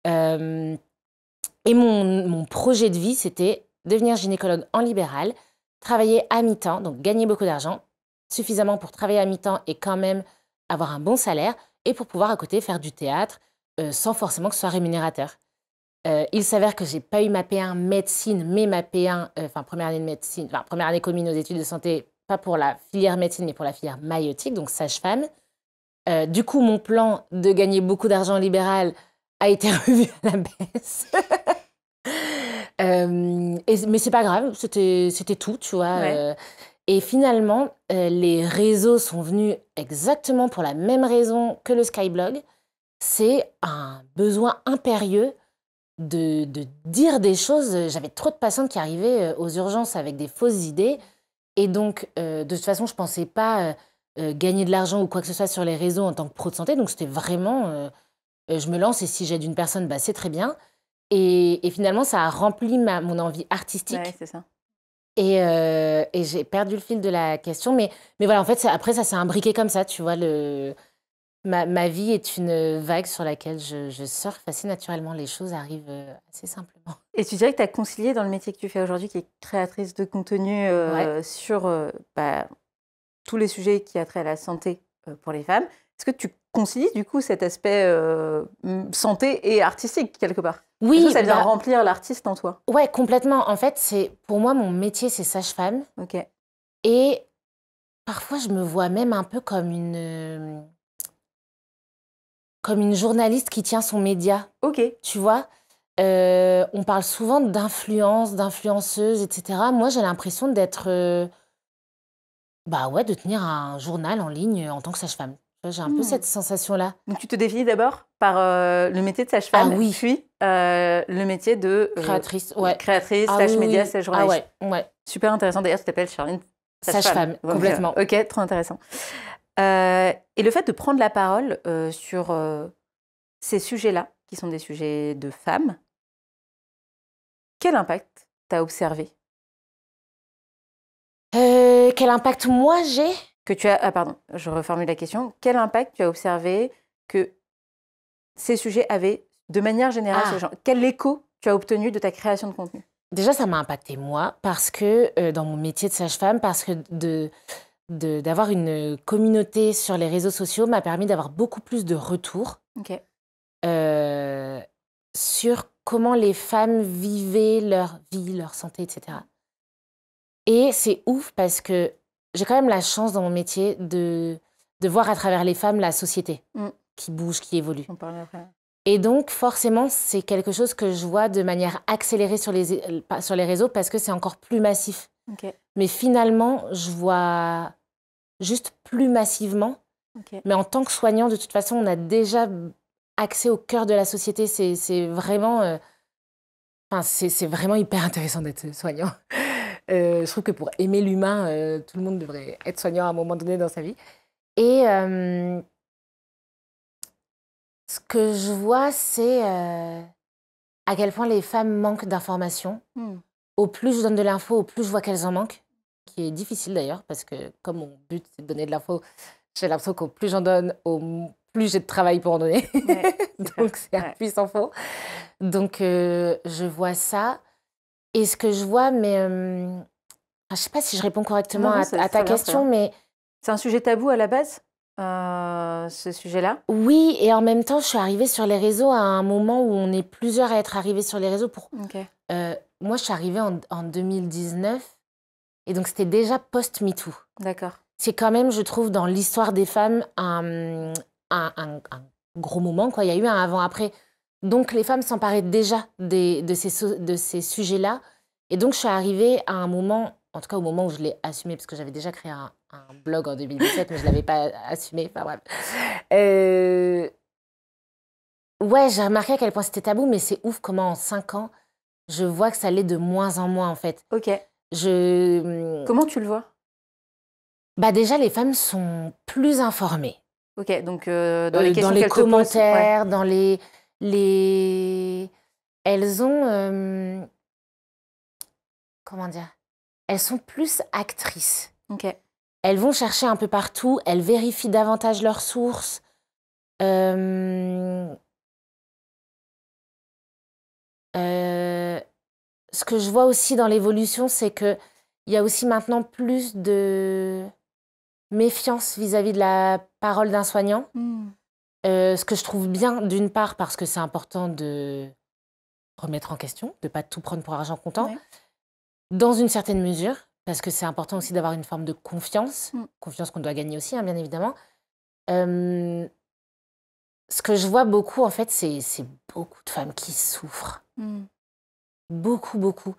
Et mon projet de vie, c'était devenir gynécologue en libéral, travailler à mi-temps, donc gagner beaucoup d'argent, suffisamment pour travailler à mi-temps et quand même avoir un bon salaire, et pour pouvoir à côté faire du théâtre sans forcément que ce soit rémunérateur. Il s'avère que j'ai pas eu ma P1 médecine, mais ma P1, première année de médecine, première année commune aux études de santé, pas pour la filière médecine, mais pour la filière maïeutique, donc sage-femme. Du coup, mon plan de gagner beaucoup d'argent libéral a été revu à la baisse. Mais c'est pas grave, c'était tout, tu vois. Et finalement, les réseaux sont venus exactement pour la même raison que le Skyblog. C'est un besoin impérieux de dire des choses. J'avais trop de patientes qui arrivaient aux urgences avec des fausses idées. Et donc, de toute façon, je ne pensais pas gagner de l'argent ou quoi que ce soit sur les réseaux en tant que pro de santé. Donc, c'était vraiment, je me lance et si j'aide une personne, bah, c'est très bien. Et finalement, ça a rempli mon envie artistique. Ouais, c'est ça. Et j'ai perdu le fil de la question. Mais voilà, en fait, après, ça s'est imbriqué comme ça, tu vois. Ma vie est une vague sur laquelle je surfe assez naturellement. Les choses arrivent assez simplement. Et tu dirais que tu as concilié dans le métier que tu fais aujourd'hui, qui est créatrice de contenu sur tous les sujets qui a trait à la santé pour les femmes. Est-ce que tu concilies du coup cet aspect santé et artistique quelque part? Oui. Est-ce que ça vient remplir l'artiste en toi? Ouais, complètement. En fait, pour moi, mon métier, c'est sage-femme. Et parfois, je me vois même un peu comme une journaliste qui tient son média. Tu vois, on parle souvent d'influence, d'influenceuse, etc. Moi, j'ai l'impression d'être... de tenir un journal en ligne en tant que sage-femme. J'ai un peu cette sensation-là. Donc, tu te définis d'abord par le métier de sage-femme, puis le métier de... créatrice, créatrice, média, journaliste. Ouais. Super intéressant. D'ailleurs, tu t'appelles Charline sage-femme, complètement. Ok, trop intéressant. Et le fait de prendre la parole sur ces sujets-là, qui sont des sujets de femmes, quel impact t'as observé? Quel impact moi j'ai? Pardon, je reformule la question. Quel impact tu as observé que ces sujets avaient de manière générale sur les gens? Quel écho tu as obtenu de ta création de contenu? Déjà, ça m'a impacté moi, parce que dans mon métier de sage-femme, parce que d'avoir une communauté sur les réseaux sociaux m'a permis d'avoir beaucoup plus de retours sur comment les femmes vivaient leur vie, leur santé, etc. Et c'est ouf parce que j'ai quand même la chance dans mon métier de voir à travers les femmes la société qui bouge, qui évolue. On parle après. Et donc, forcément, c'est quelque chose que je vois de manière accélérée sur les réseaux parce que c'est encore plus massif. Mais finalement, je vois juste plus massivement. Mais en tant que soignant, de toute façon, on a déjà accès au cœur de la société. C'est vraiment... c'est vraiment hyper intéressant d'être soignant. Je trouve que pour aimer l'humain, tout le monde devrait être soignant à un moment donné dans sa vie. Et Ce que je vois, c'est à quel point les femmes manquent d'informations. Au plus je donne de l'info, au plus je vois qu'elles en manquent, qui est difficile d'ailleurs, parce que comme mon but, c'est de donner de l'info, j'ai l'impression qu'au plus j'en donne, au plus j'ai de travail pour en donner. Ouais, Donc, c'est un puissant faux. Donc, je vois ça. Et ce que je vois, mais je ne sais pas si je réponds correctement à ta question, mais... C'est un sujet tabou à la base, ce sujet-là? Oui, et en même temps, je suis arrivée sur les réseaux à un moment où on est plusieurs à être arrivés sur les réseaux. Moi, je suis arrivée en 2019, et donc c'était déjà post-MeToo. D'accord. C'est quand même, je trouve, dans l'histoire des femmes, un gros moment, quoi. Il y a eu un avant-après. Donc, les femmes s'emparaient déjà de ces sujets-là. Et donc, je suis arrivée à un moment, en tout cas au moment où je l'ai assumé, parce que j'avais déjà créé un blog en 2017, mais je ne l'avais pas assumé. Enfin, bref. Ouais, j'ai remarqué à quel point c'était tabou, mais c'est ouf comment en 5 ans, je vois que ça l'est de moins en moins, en fait. Ok. Comment tu le vois? Bah déjà, les femmes sont plus informées. Ok, donc dans les questions dans les commentaires, te posent, dans elles ont... comment dire? Elles sont plus actrices. Ok. Elles vont chercher un peu partout, elles vérifient davantage leurs sources. Ce que je vois aussi dans l'évolution, c'est qu'il y a aussi maintenant plus de méfiance vis-à-vis de la parole d'un soignant. Ce que je trouve bien, d'une part, parce que c'est important de remettre en question, de ne pas tout prendre pour argent comptant, dans une certaine mesure, parce que c'est important aussi d'avoir une forme de confiance, confiance qu'on doit gagner aussi, hein, bien évidemment. Ce que je vois beaucoup, en fait, c'est beaucoup de femmes qui souffrent. Beaucoup, beaucoup.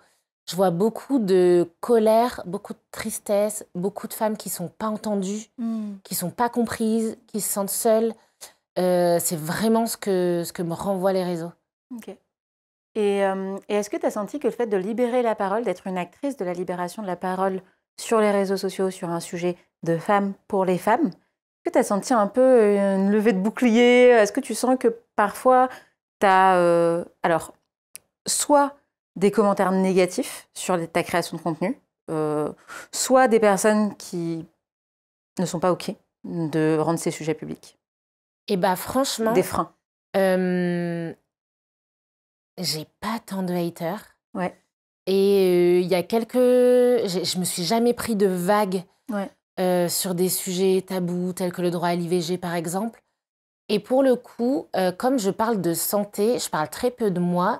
Je vois beaucoup de colère, beaucoup de tristesse, beaucoup de femmes qui ne sont pas entendues, qui ne sont pas comprises, qui se sentent seules. C'est vraiment ce que me renvoient les réseaux. Ok. Et est-ce que tu as senti que le fait de libérer la parole, d'être une actrice de la libération de la parole sur les réseaux sociaux, sur un sujet de femmes pour les femmes, est-ce que tu as senti un peu une levée de bouclier? Est-ce que tu sens que parfois tu as alors, soit des commentaires négatifs sur ta création de contenu, soit des personnes qui ne sont pas OK de rendre ces sujets publics? Et bah franchement... Des freins. J'ai pas tant de haters. Ouais. Et il y a je me suis jamais pris de vagues ouais. Sur des sujets tabous tels que le droit à l'IVG, par exemple. Et pour le coup, comme je parle de santé, je parle très peu de moi.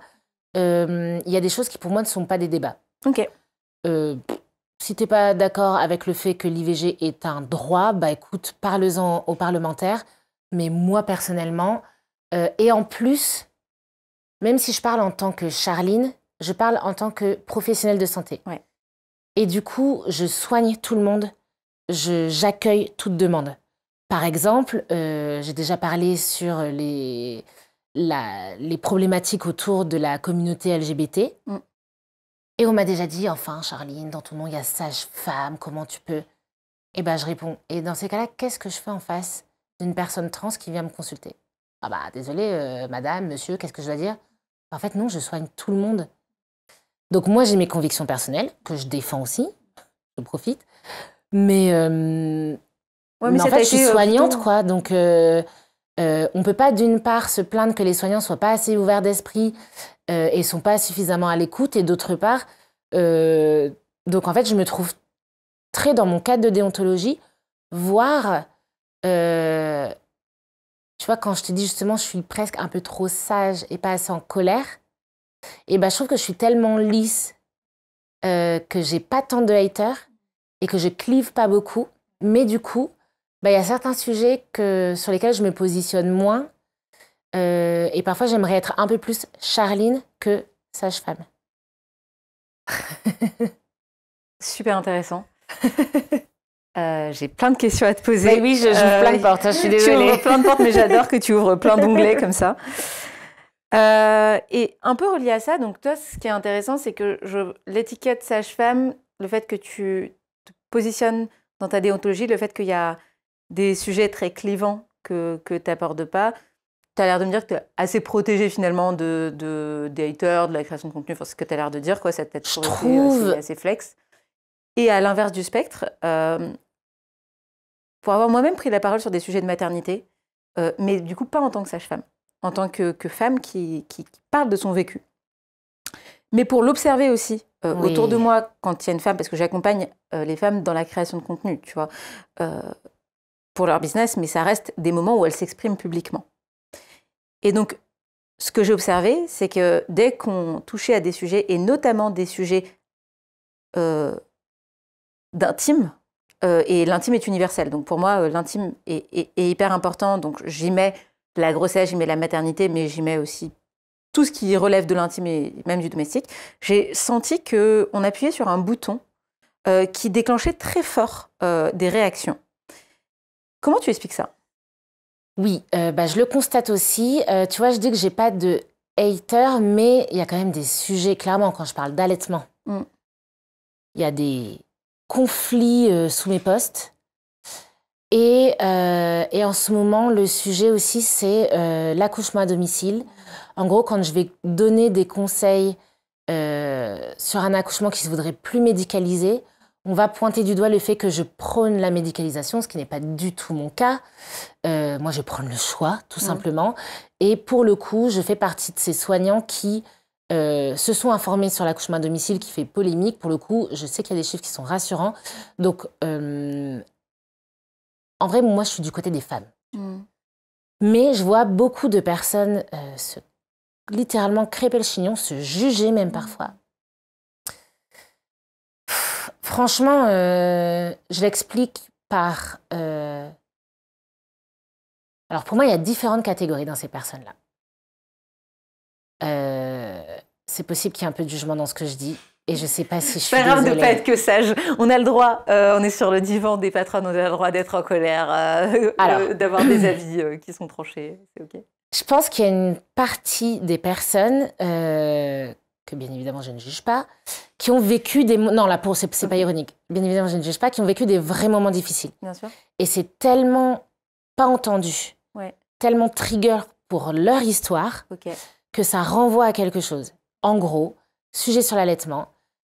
Il y a des choses qui, pour moi, ne sont pas des débats. Ok. Si t'es pas d'accord avec le fait que l'IVG est un droit, bah écoute, parle-en aux parlementaires. Mais moi, personnellement, et en plus... Même si je parle en tant que Charline, je parle en tant que professionnelle de santé. Ouais. Et du coup, je soigne tout le monde, j'accueille toute demande. Par exemple, j'ai déjà parlé sur les problématiques autour de la communauté LGBT. Et on m'a déjà dit, enfin, Charline, dans tout le monde, il y a sage-femme, comment tu peux? Et ben, je réponds, et dans ces cas-là, qu'est-ce que je fais en face d'une personne trans qui vient me consulter? Ah bah, désolé, madame, monsieur, qu'est-ce que je dois dire? En fait, non, je soigne tout le monde. Donc moi, j'ai mes convictions personnelles, que je défends aussi, je profite. Mais en fait, je suis soignante, quoi. Donc, on ne peut pas, d'une part, se plaindre que les soignants ne soient pas assez ouverts d'esprit et ne sont pas suffisamment à l'écoute. Et d'autre part, donc en fait, je me trouve très dans mon cadre de déontologie, voire... tu vois, quand je te dis justement, je suis presque un peu trop sage et pas assez en colère, et ben, je trouve que je suis tellement lisse que j'ai pas tant de haters et que je clive pas beaucoup. Mais du coup, il y a certains sujets sur lesquels je me positionne moins. Et parfois, j'aimerais être un peu plus Charline que sage-femme. Super intéressant. J'ai plein de questions à te poser. Mais oui, j'ouvre plein de portes, je suis désolée. Tu ouvres plein de portes, mais j'adore que tu ouvres plein d'onglets comme ça. Et un peu relié à ça, donc toi, ce qui est intéressant, c'est que l'étiquette sage-femme, le fait que tu te positionnes dans ta déontologie, le fait qu'il y a des sujets très clivants que tu n'abordes pas, tu as l'air de me dire que tu es assez protégée finalement des haters, de la création de contenu, enfin, ce que tu as l'air de dire, quoi, ça t'a toujours été assez flex. Et à l'inverse du spectre, pour avoir moi-même pris la parole sur des sujets de maternité, mais du coup pas en tant que sage-femme, en tant que femme qui parle de son vécu. Mais pour l'observer aussi autour de moi quand il y a une femme, parce que j'accompagne les femmes dans la création de contenu, tu vois, pour leur business, mais ça reste des moments où elles s'expriment publiquement. Et donc, ce que j'ai observé, c'est que dès qu'on touchait à des sujets, et notamment des sujets d'intime, et l'intime est universel. Donc pour moi, l'intime est hyper important. Donc j'y mets la grossesse, j'y mets la maternité, mais j'y mets aussi tout ce qui relève de l'intime et même du domestique. J'ai senti qu'on appuyait sur un bouton qui déclenchait très fort des réactions. Comment tu expliques ça? Oui, je le constate aussi. Tu vois, je dis que j'ai pas de haters, mais il y a quand même des sujets, clairement, quand je parle d'allaitement. Il y a des conflits sous mes posts. Et en ce moment, le sujet aussi, c'est l'accouchement à domicile. En gros, quand je vais donner des conseils sur un accouchement qui se voudrait plus médicalisé, on va pointer du doigt le fait que je prône la médicalisation, ce qui n'est pas du tout mon cas. Moi, je prône le choix, tout simplement. Et pour le coup, je fais partie de ces soignants qui se sont informés sur l'accouchement à domicile, qui fait polémique. Pour le coup, je sais qu'il y a des chiffres qui sont rassurants. Donc, en vrai, moi, je suis du côté des femmes. Mais je vois beaucoup de personnes littéralement crêper le chignon, se juger même parfois. Franchement, je l'explique par... Alors pour moi, il y a différentes catégories dans ces personnes-là. C'est possible qu'il y ait un peu de jugement dans ce que je dis. Et je ne sais pas si je suis désolée. C'est pas grave de ne pas être que sage. On a le droit, on est sur le divan des patronnes, on a le droit d'être en colère, d'avoir des avis qui sont tranchés. C'est OK. Je pense qu'il y a une partie des personnes, que bien évidemment je ne juge pas, qui ont vécu des... Non, là, c'est pas ironique. Bien évidemment, je ne juge pas, qui ont vécu des vrais moments difficiles. Bien sûr. Et c'est tellement pas entendu, tellement trigger pour leur histoire, que ça renvoie à quelque chose. En gros, sujet sur l'allaitement,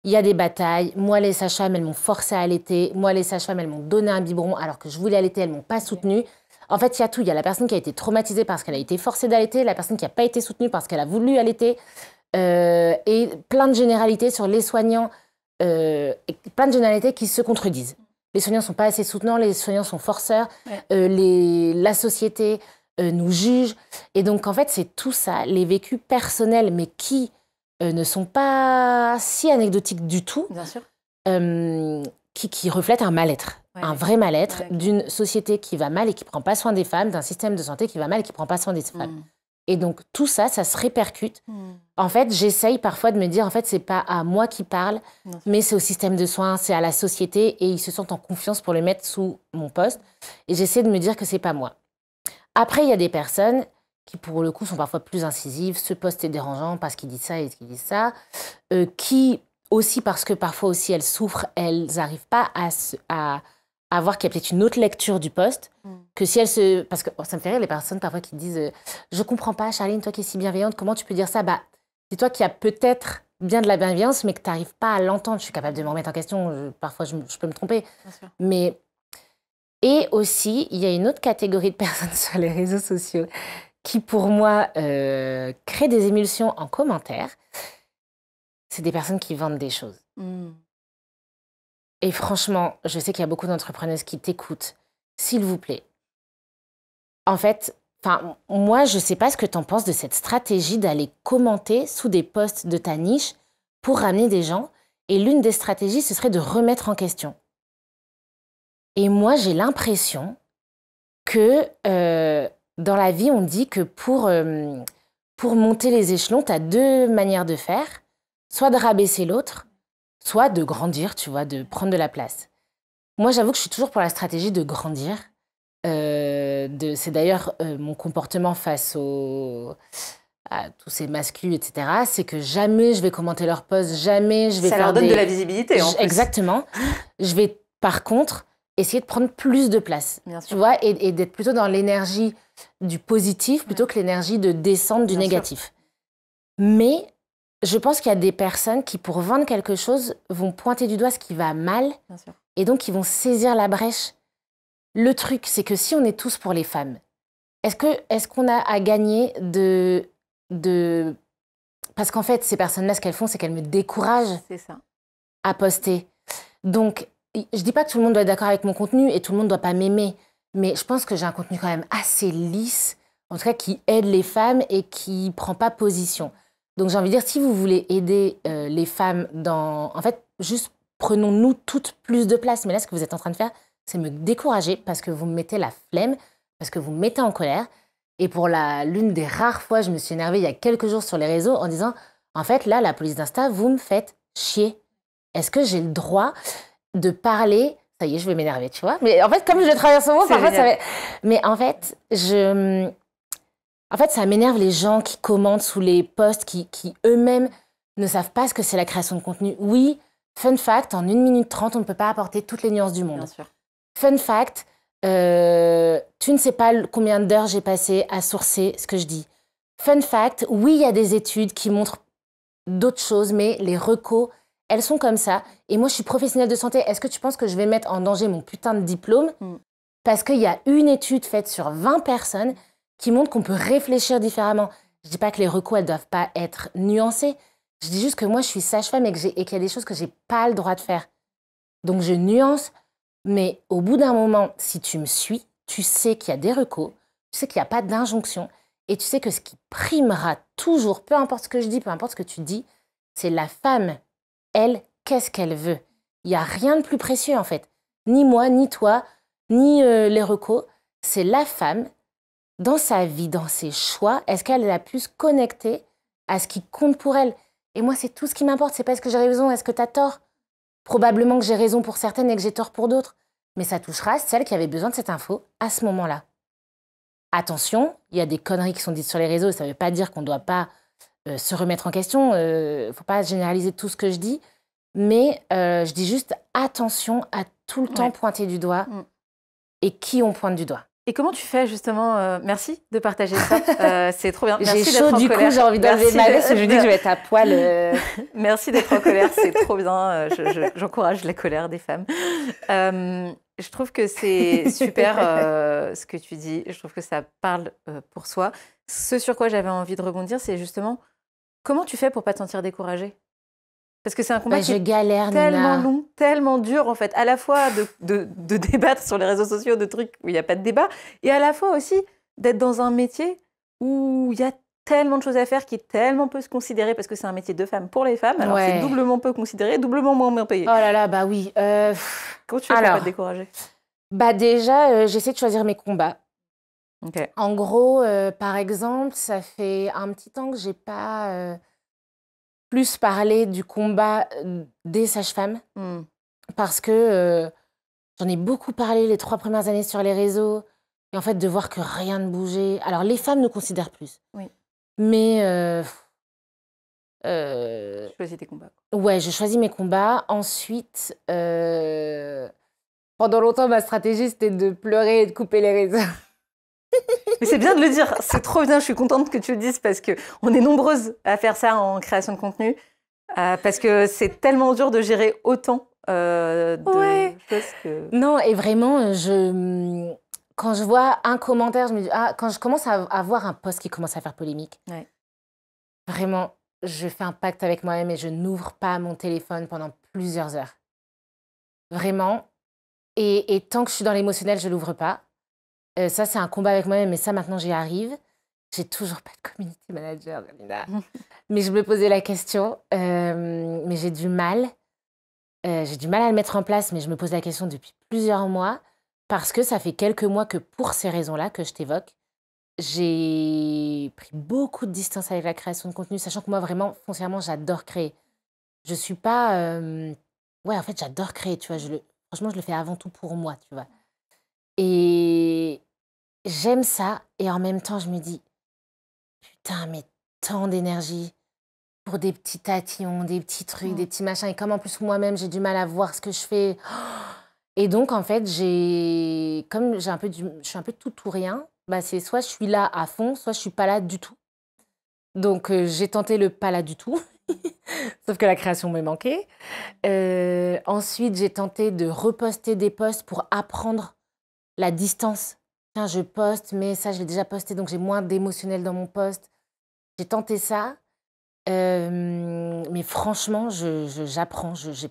il y a des batailles. Moi, les sages-femmes, elles m'ont forcé à allaiter. Moi, les sages-femmes, elles m'ont donné un biberon alors que je voulais allaiter, elles m'ont pas soutenue. En fait, il y a tout. Il y a la personne qui a été traumatisée parce qu'elle a été forcée d'allaiter, la personne qui n'a pas été soutenue parce qu'elle a voulu allaiter, et plein de généralités sur les soignants, et plein de généralités qui se contredisent. Les soignants ne sont pas assez soutenants, les soignants sont forceurs, la société nous juge. Et donc, en fait, c'est tout ça, les vécus personnels, mais qui ne sont pas si anecdotiques du tout, bien sûr. Qui reflètent un mal-être. Un vrai mal-être d'une société qui va mal et qui ne prend pas soin des femmes, d'un système de santé qui va mal et qui ne prend pas soin des femmes. Et donc, tout ça, ça se répercute. En fait, j'essaye parfois de me dire, en fait, ce n'est pas à moi qui parle, mais c'est au système de soins, c'est à la société, et ils se sentent en confiance pour le mettre sous mon poste. Et j'essaie de me dire que ce n'est pas moi. Après, il y a des personnes qui, pour le coup, sont parfois plus incisives. Ce poste est dérangeant parce qu'il dit ça et qu'il dit ça. Qui, aussi, parce que parfois aussi, elles souffrent, elles n'arrivent pas à voir qu'il y a peut-être une autre lecture du poste, que si elles se... Parce que ça me fait rire les personnes parfois qui disent « Je comprends pas, Charline, toi qui es si bienveillante, comment tu peux dire ça ?» C'est toi qui as peut-être bien de la bienveillance, mais que tu n'arrives pas à l'entendre. Je suis capable de me remettre en question, parfois je peux me tromper. Mais... Et aussi, il y a une autre catégorie de personnes sur les réseaux sociaux qui, pour moi, créent des émulsions en commentaire. C'est des personnes qui vendent des choses. Et franchement, je sais qu'il y a beaucoup d'entrepreneuses qui t'écoutent. S'il vous plaît. En fait, moi, je ne sais pas ce que tu en penses de cette stratégie d'aller commenter sous des posts de ta niche pour ramener des gens. Et l'une des stratégies, ce serait de remettre en question. Et moi, j'ai l'impression que dans la vie, on dit que pour monter les échelons, tu as deux manières de faire. Soit de rabaisser l'autre, soit de grandir, tu vois, de prendre de la place. Moi, j'avoue que je suis toujours pour la stratégie de grandir. C'est d'ailleurs mon comportement face à tous ces masculins, etc. C'est que jamais je vais commenter leurs posts, jamais je vais ça faire leur donne de la visibilité, en plus. Exactement. Je vais, par contre, essayer de prendre plus de place, tu vois, et d'être plutôt dans l'énergie du positif plutôt que l'énergie de descente du négatif. Mais je pense qu'il y a des personnes qui, pour vendre quelque chose, vont pointer du doigt ce qui va mal et donc ils vont saisir la brèche. Le truc, c'est que si on est tous pour les femmes, est-ce qu'on a à gagner de... Parce qu'en fait, ces personnes-là, ce qu'elles font, c'est qu'elles me découragent à poster. Donc, je dis pas que tout le monde doit être d'accord avec mon contenu et tout le monde doit pas m'aimer, mais je pense que j'ai un contenu quand même assez lisse, en tout cas qui aide les femmes et qui prend pas position. Donc j'ai envie de dire, si vous voulez aider les femmes dans... En fait, juste prenons-nous toutes plus de place. Mais là, ce que vous êtes en train de faire, c'est me décourager parce que vous me mettez la flemme, parce que vous me mettez en colère. Et pour l'une des rares fois, je me suis énervée il y a quelques jours sur les réseaux en disant, en fait, là, la police d'Insta, vous me faites chier. Est-ce que j'ai le droit de parler? Ça y est, je vais m'énerver, tu vois. Mais en fait, comme je traverse ce mot, parfois, ça va... Mais en fait, ça m'énerve les gens qui commentent sous les posts, qui eux-mêmes ne savent pas ce que c'est la création de contenu. Oui, fun fact, en 1 minute 30, on ne peut pas apporter toutes les nuances du monde. Bien sûr. Fun fact, tu ne sais pas combien d'heures j'ai passé à sourcer ce que je dis. Fun fact, oui, il y a des études qui montrent d'autres choses, mais les recos, elles sont comme ça. Et moi, je suis professionnelle de santé. Est-ce que tu penses que je vais mettre en danger mon putain de diplôme parce qu'il y a une étude faite sur 20 personnes qui montre qu'on peut réfléchir différemment? Je dis pas que les recos, elles doivent pas être nuancées. Je dis juste que moi, je suis sage-femme et qu'il y a des choses que j'ai pas le droit de faire. Donc, je nuance. Mais au bout d'un moment, si tu me suis, tu sais qu'il y a des recos, tu sais qu'il n'y a pas d'injonction et tu sais que ce qui primera toujours, peu importe ce que je dis, peu importe ce que tu dis, c'est la femme. Elle, qu'est-ce qu'elle veut? Il n'y a rien de plus précieux, en fait. Ni moi, ni toi, ni les recos. C'est la femme, dans sa vie, dans ses choix, est-ce qu'elle a pu se connecter à ce qui compte pour elle? Et moi, c'est tout ce qui m'importe. C'est pas est-ce que j'ai raison, est-ce que tu as tort? Probablement que j'ai raison pour certaines et que j'ai tort pour d'autres. Mais ça touchera celle qui avait besoin de cette info à ce moment-là. Attention, il y a des conneries qui sont dites sur les réseaux. Ça ne veut pas dire qu'on ne doit pas se remettre en question. Il ne faut pas généraliser tout ce que je dis. Mais je dis juste attention à tout le temps pointer du doigt et qui on pointe du doigt. Et comment tu fais justement merci de partager ça. C'est trop bien. J'ai chaud du coup, j'ai envie d'enlever ma veste. Je dis que je vais être à poil. Merci d'être en colère, c'est trop bien. J'encourage la colère des femmes. Je trouve que c'est super ce que tu dis. Je trouve que ça parle pour soi. Ce sur quoi j'avais envie de rebondir, c'est justement comment tu fais pour pas te sentir découragée? Parce que c'est un combat qui est tellement long, tellement dur en fait, à la fois de débattre sur les réseaux sociaux de trucs où il n'y a pas de débat, et à la fois aussi d'être dans un métier où il y a tellement de choses à faire qui est tellement peu se considérer parce que c'est un métier de femme pour les femmes, alors c'est doublement peu considéré, doublement moins bien payé. Oh là là, bah oui. Comment tu fais pour pas te décourager? Bah déjà, j'essaie de choisir mes combats. Okay. En gros, par exemple, ça fait un petit temps que j'ai pas... plus parler du combat des sages-femmes parce que j'en ai beaucoup parlé les 3 premières années sur les réseaux et en fait de voir que rien ne bougeait. Alors les femmes nous considèrent plus. Oui. Mais tu choisis tes combats. Ouais, je choisis mes combats. Ensuite, pendant longtemps, ma stratégie c'était de pleurer et de couper les réseaux. Mais c'est bien de le dire, c'est trop bien, je suis contente que tu le dises parce qu'on est nombreuses à faire ça en création de contenu, parce que c'est tellement dur de gérer autant de choses que... Non, et vraiment, quand je vois un commentaire, je me dis, quand je commence à voir un post qui commence à faire polémique, vraiment, je fais un pacte avec moi-même et je n'ouvre pas mon téléphone pendant plusieurs heures. Vraiment. Et tant que je suis dans l'émotionnel, je ne l'ouvre pas. Ça, c'est un combat avec moi-même, mais ça, maintenant, j'y arrive. J'ai toujours pas de community manager, Galina. Mais je me posais la question. Mais j'ai du mal. J'ai du mal à le mettre en place, mais je me pose la question depuis plusieurs mois parce que ça fait quelques mois que pour ces raisons-là que je t'évoque, j'ai pris beaucoup de distance avec la création de contenu, sachant que moi, vraiment, foncièrement, j'adore créer. Je suis pas... Ouais, en fait, j'adore créer, tu vois. Franchement, je le fais avant tout pour moi, tu vois. Et j'aime ça. Et en même temps, je me dis, putain, mais tant d'énergie pour des petits tatillons, des petits trucs, des petits machins. Et comme en plus, moi-même, j'ai du mal à voir ce que je fais. Et donc, en fait, comme je suis un peu tout ou rien, bah, c'est soit je suis là à fond, soit je suis pas là du tout. Donc, j'ai tenté le pas là du tout, sauf que la création m'est manquée. Ensuite, j'ai tenté de reposter des posts pour apprendre la distance. Tiens, je poste, mais ça, je l'ai déjà posté, donc j'ai moins d'émotionnel dans mon post. J'ai tenté ça. Mais franchement, j'apprends. Je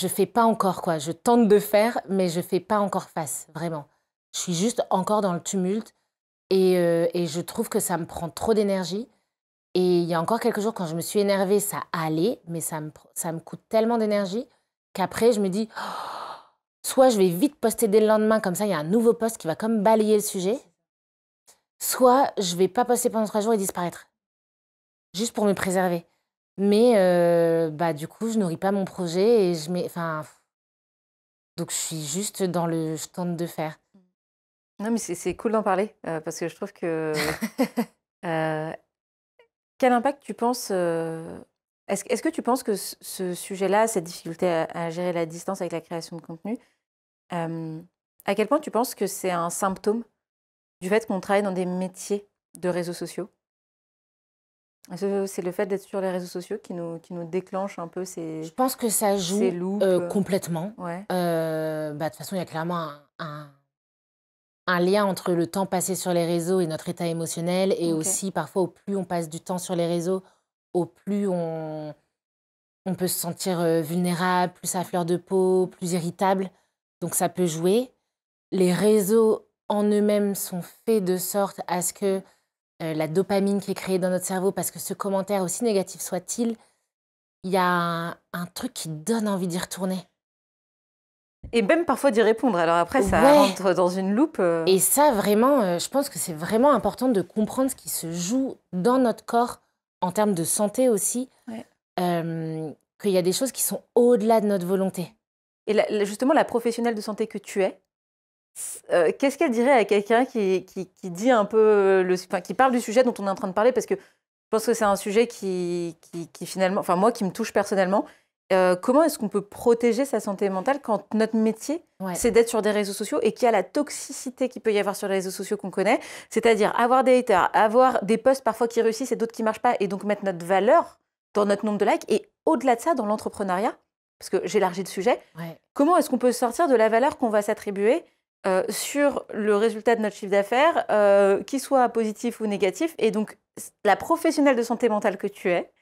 fais pas encore, quoi. Je tente de faire, mais je fais pas encore face, vraiment. Je suis juste encore dans le tumulte et je trouve que ça me prend trop d'énergie. Et il y a encore quelques jours, quand je me suis énervée, ça allait, mais ça me coûte tellement d'énergie qu'après, je me dis, soit je vais vite poster dès le lendemain, comme ça, il y a un nouveau post qui va comme balayer le sujet, soit je vais pas poster pendant 3 jours et disparaître, juste pour me préserver. Mais bah, du coup, je nourris pas mon projet et enfin, donc je suis juste dans le je tente de faire. Non, mais c'est cool d'en parler parce que je trouve que euh, quel impact tu penses est-ce que tu penses que ce sujet-là, cette difficulté à gérer la distance avec la création de contenu, euh, à quel point tu penses que c'est un symptôme du fait qu'on travaille dans des métiers de réseaux sociaux? Est-ce que c'est le fait d'être sur les réseaux sociaux qui nous déclenche un peu Je pense que ça ces joue loops complètement. Ouais. Bah, de toute façon, il y a clairement un lien entre le temps passé sur les réseaux et notre état émotionnel. Et Ok. aussi, parfois, au plus on passe du temps sur les réseaux, au plus on peut se sentir vulnérable, plus à fleur de peau, plus irritable. Donc, ça peut jouer. Les réseaux en eux-mêmes sont faits de sorte à ce que la dopamine qui est créée dans notre cerveau, parce que ce commentaire, aussi négatif soit-il, il y a un truc qui donne envie d'y retourner. Et même parfois d'y répondre. Alors après, ça Ouais. rentre dans une loupe. Et ça, vraiment, je pense que c'est vraiment important de comprendre ce qui se joue dans notre corps en termes de santé aussi, Ouais. qu'il y a des choses qui sont au-delà de notre volonté. Et justement, la professionnelle de santé que tu es, qu'est-ce qu'elle dirait à quelqu'un qui dit un peu, qui parle du sujet dont on est en train de parler? Parce que je pense que c'est un sujet qui finalement, enfin moi qui me touche personnellement. Comment est-ce qu'on peut protéger sa santé mentale quand notre métier, Ouais. c'est d'être sur des réseaux sociaux et qu'il y a la toxicité qu'il peut y avoir sur les réseaux sociaux qu'on connaît, c'est-à-dire avoir des haters, avoir des posts parfois qui réussissent et d'autres qui ne marchent pas, et donc mettre notre valeur dans notre nombre de likes, et au-delà de ça, dans l'entrepreneuriat, parce que j'élargis le sujet, Ouais. comment est-ce qu'on peut sortir de la valeur qu'on va s'attribuer sur le résultat de notre chiffre d'affaires, qu'il soit positif ou négatif? Et donc, la professionnelle de santé mentale que tu es,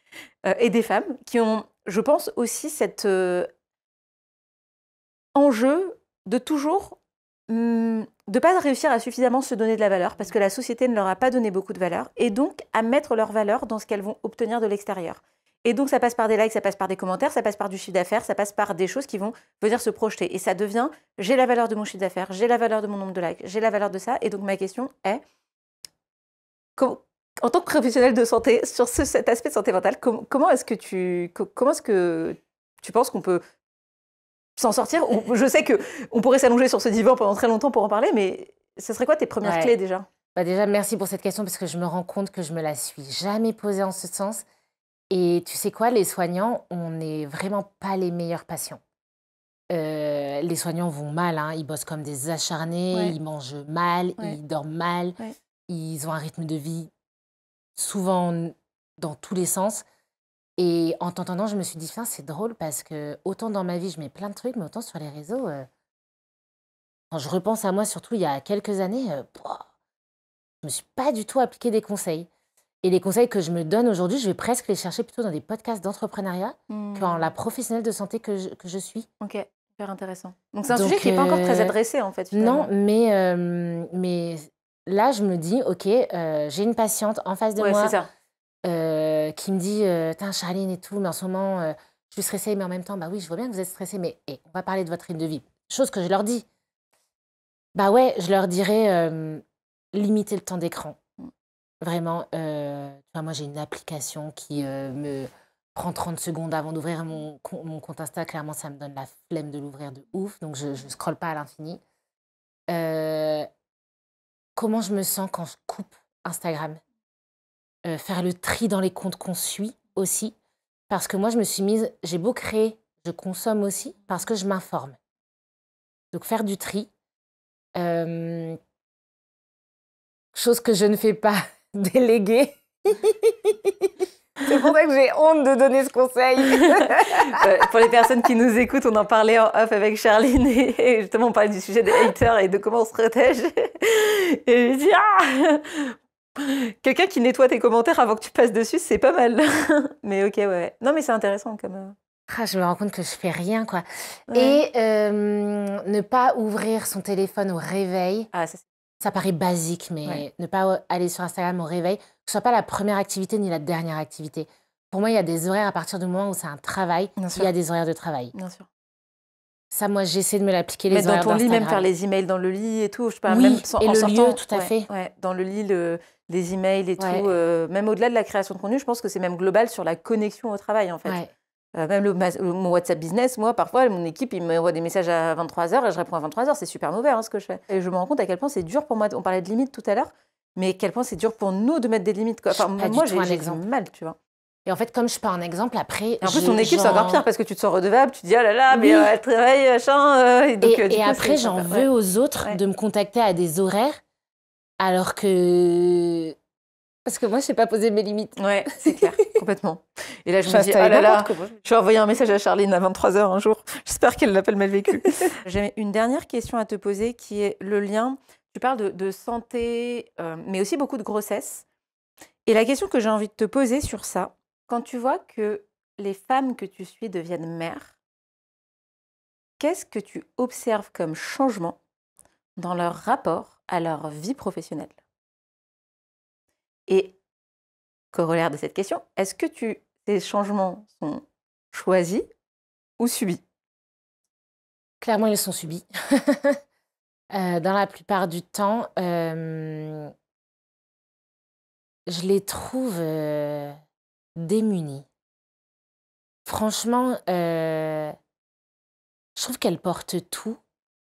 et des femmes qui ont, je pense, aussi cet enjeu de toujours de pas réussir à suffisamment se donner de la valeur parce que la société ne leur a pas donné beaucoup de valeur, et donc à mettre leur valeur dans ce qu'elles vont obtenir de l'extérieur. Et donc ça passe par des likes, ça passe par des commentaires, ça passe par du chiffre d'affaires, ça passe par des choses qui vont venir se projeter. Et ça devient, j'ai la valeur de mon chiffre d'affaires, j'ai la valeur de mon nombre de likes, j'ai la valeur de ça. Et donc ma question est, en tant que professionnel de santé, sur cet aspect de santé mentale, comment est-ce que tu penses qu'on peut s'en sortir? Je sais qu'on pourrait s'allonger sur ce divan pendant très longtemps pour en parler, mais ce serait quoi tes premières clés déjà? Bah déjà, merci pour cette question parce que je me rends compte que je me la suis jamais posée en ce sens. Et tu sais quoi, les soignants, on n'est vraiment pas les meilleurs patients. Les soignants vont mal, hein, ils bossent comme des acharnés, Ouais. ils mangent mal, Ouais. ils dorment mal, Ouais. ils ont un rythme de vie souvent dans tous les sens. Et en t'entendant, je me suis dit, tiens, c'est drôle parce que autant dans ma vie, je mets plein de trucs, mais autant sur les réseaux, quand je repense à moi, surtout il y a quelques années, je me suis pas du tout appliqué des conseils. Et les conseils que je me donne aujourd'hui, je vais presque les chercher plutôt dans des podcasts d'entrepreneuriat qu'en la professionnelle de santé que je suis. Ok, super intéressant. Donc c'est un sujet qui n'est pas encore très adressé en fait. Non, finalement. mais là, je me dis, ok, j'ai une patiente en face de Ouais, moi c'est ça. qui me dit, tiens, Charline et tout, mais en ce moment, je suis stressée, mais en même temps, bah oui, je vois bien que vous êtes stressée, mais on va parler de votre rythme de vie. Chose que je leur dis. Bah ouais, je leur dirais, limiter le temps d'écran. Vraiment, tu vois, moi, j'ai une application qui me prend 30 secondes avant d'ouvrir mon compte Insta. Clairement, ça me donne la flemme de l'ouvrir de ouf, donc je ne scrolle pas à l'infini. Comment je me sens quand je coupe Instagram? Faire le tri dans les comptes qu'on suit aussi. Parce que moi, je me suis mise, j'ai beau créer, je consomme aussi parce que je m'informe. Donc faire du tri, chose que je ne fais pas, déléguer. C'est pour ça que j'ai honte de donner ce conseil. Pour les personnes qui nous écoutent, on en parlait en off avec Charline et justement on parlait du sujet des haters et de comment on se protège. Et je dis quelqu'un qui nettoie tes commentaires avant que tu passes dessus, c'est pas mal. Mais ok, ouais. Non, mais c'est intéressant comme. Je me rends compte que je fais rien, quoi. Ouais. Et ne pas ouvrir son téléphone au réveil. Ah, ça paraît basique, mais Ouais. ne pas aller sur Instagram au réveil, que ce soit pas la première activité ni la dernière activité. Pour moi, il y a des horaires à partir du moment où c'est un travail, Bien il sûr. y a des horaires de travail. Bien sûr. Ça, moi, j'essaie de me l'appliquer, les Mettre dans horaires ton lit, même faire d'Instagram. les emails dans le lit et tout. Je parle Oui, même et en le sortant. lieu, tout à Ouais, fait. ouais. Dans le lit, les emails et Ouais. tout. Même au-delà de la création de contenu, je pense que c'est même global sur la connexion au travail, en fait. Ouais. Même mon WhatsApp Business, moi, parfois, mon équipe, il m'envoie des messages à 23h et je réponds à 23h. C'est super mauvais, ce que je fais. Et je me rends compte à quel point c'est dur pour moi. On parlait de limites tout à l'heure, mais à quel point c'est dur pour nous de mettre des limites, quoi. Enfin, Pas du moi, tout un j'ai du exemple. mal, tu vois. Et en fait, comme je suis pas un exemple, après, Et en plus, ton équipe, c'est encore pire parce que tu te sens redevable. Tu te dis, oh là là, mais Oui. elle travaille, machin. Et, donc, du coup, après, j'en veux aux autres Ouais. de me contacter à des horaires, alors que... Parce que moi, je sais pas poser mes limites. Ouais, c'est clair, complètement. Et là, je me dis, oh là là, je vais envoyer un message à Charline à 23h un jour. J'espère qu'elle l'appelle mal vécu. J'ai une dernière question à te poser qui est le lien. Tu parles de santé, mais aussi beaucoup de grossesse. Et la question que j'ai envie de te poser sur ça, quand tu vois que les femmes que tu suis deviennent mères, qu'est-ce que tu observes comme changement dans leur rapport à leur vie professionnelle? Et corollaire de cette question, est-ce que ces changements sont choisis ou subis? Clairement, ils sont subis. Dans la plupart du temps, je les trouve démunies. Franchement, je trouve qu'elles portent tout.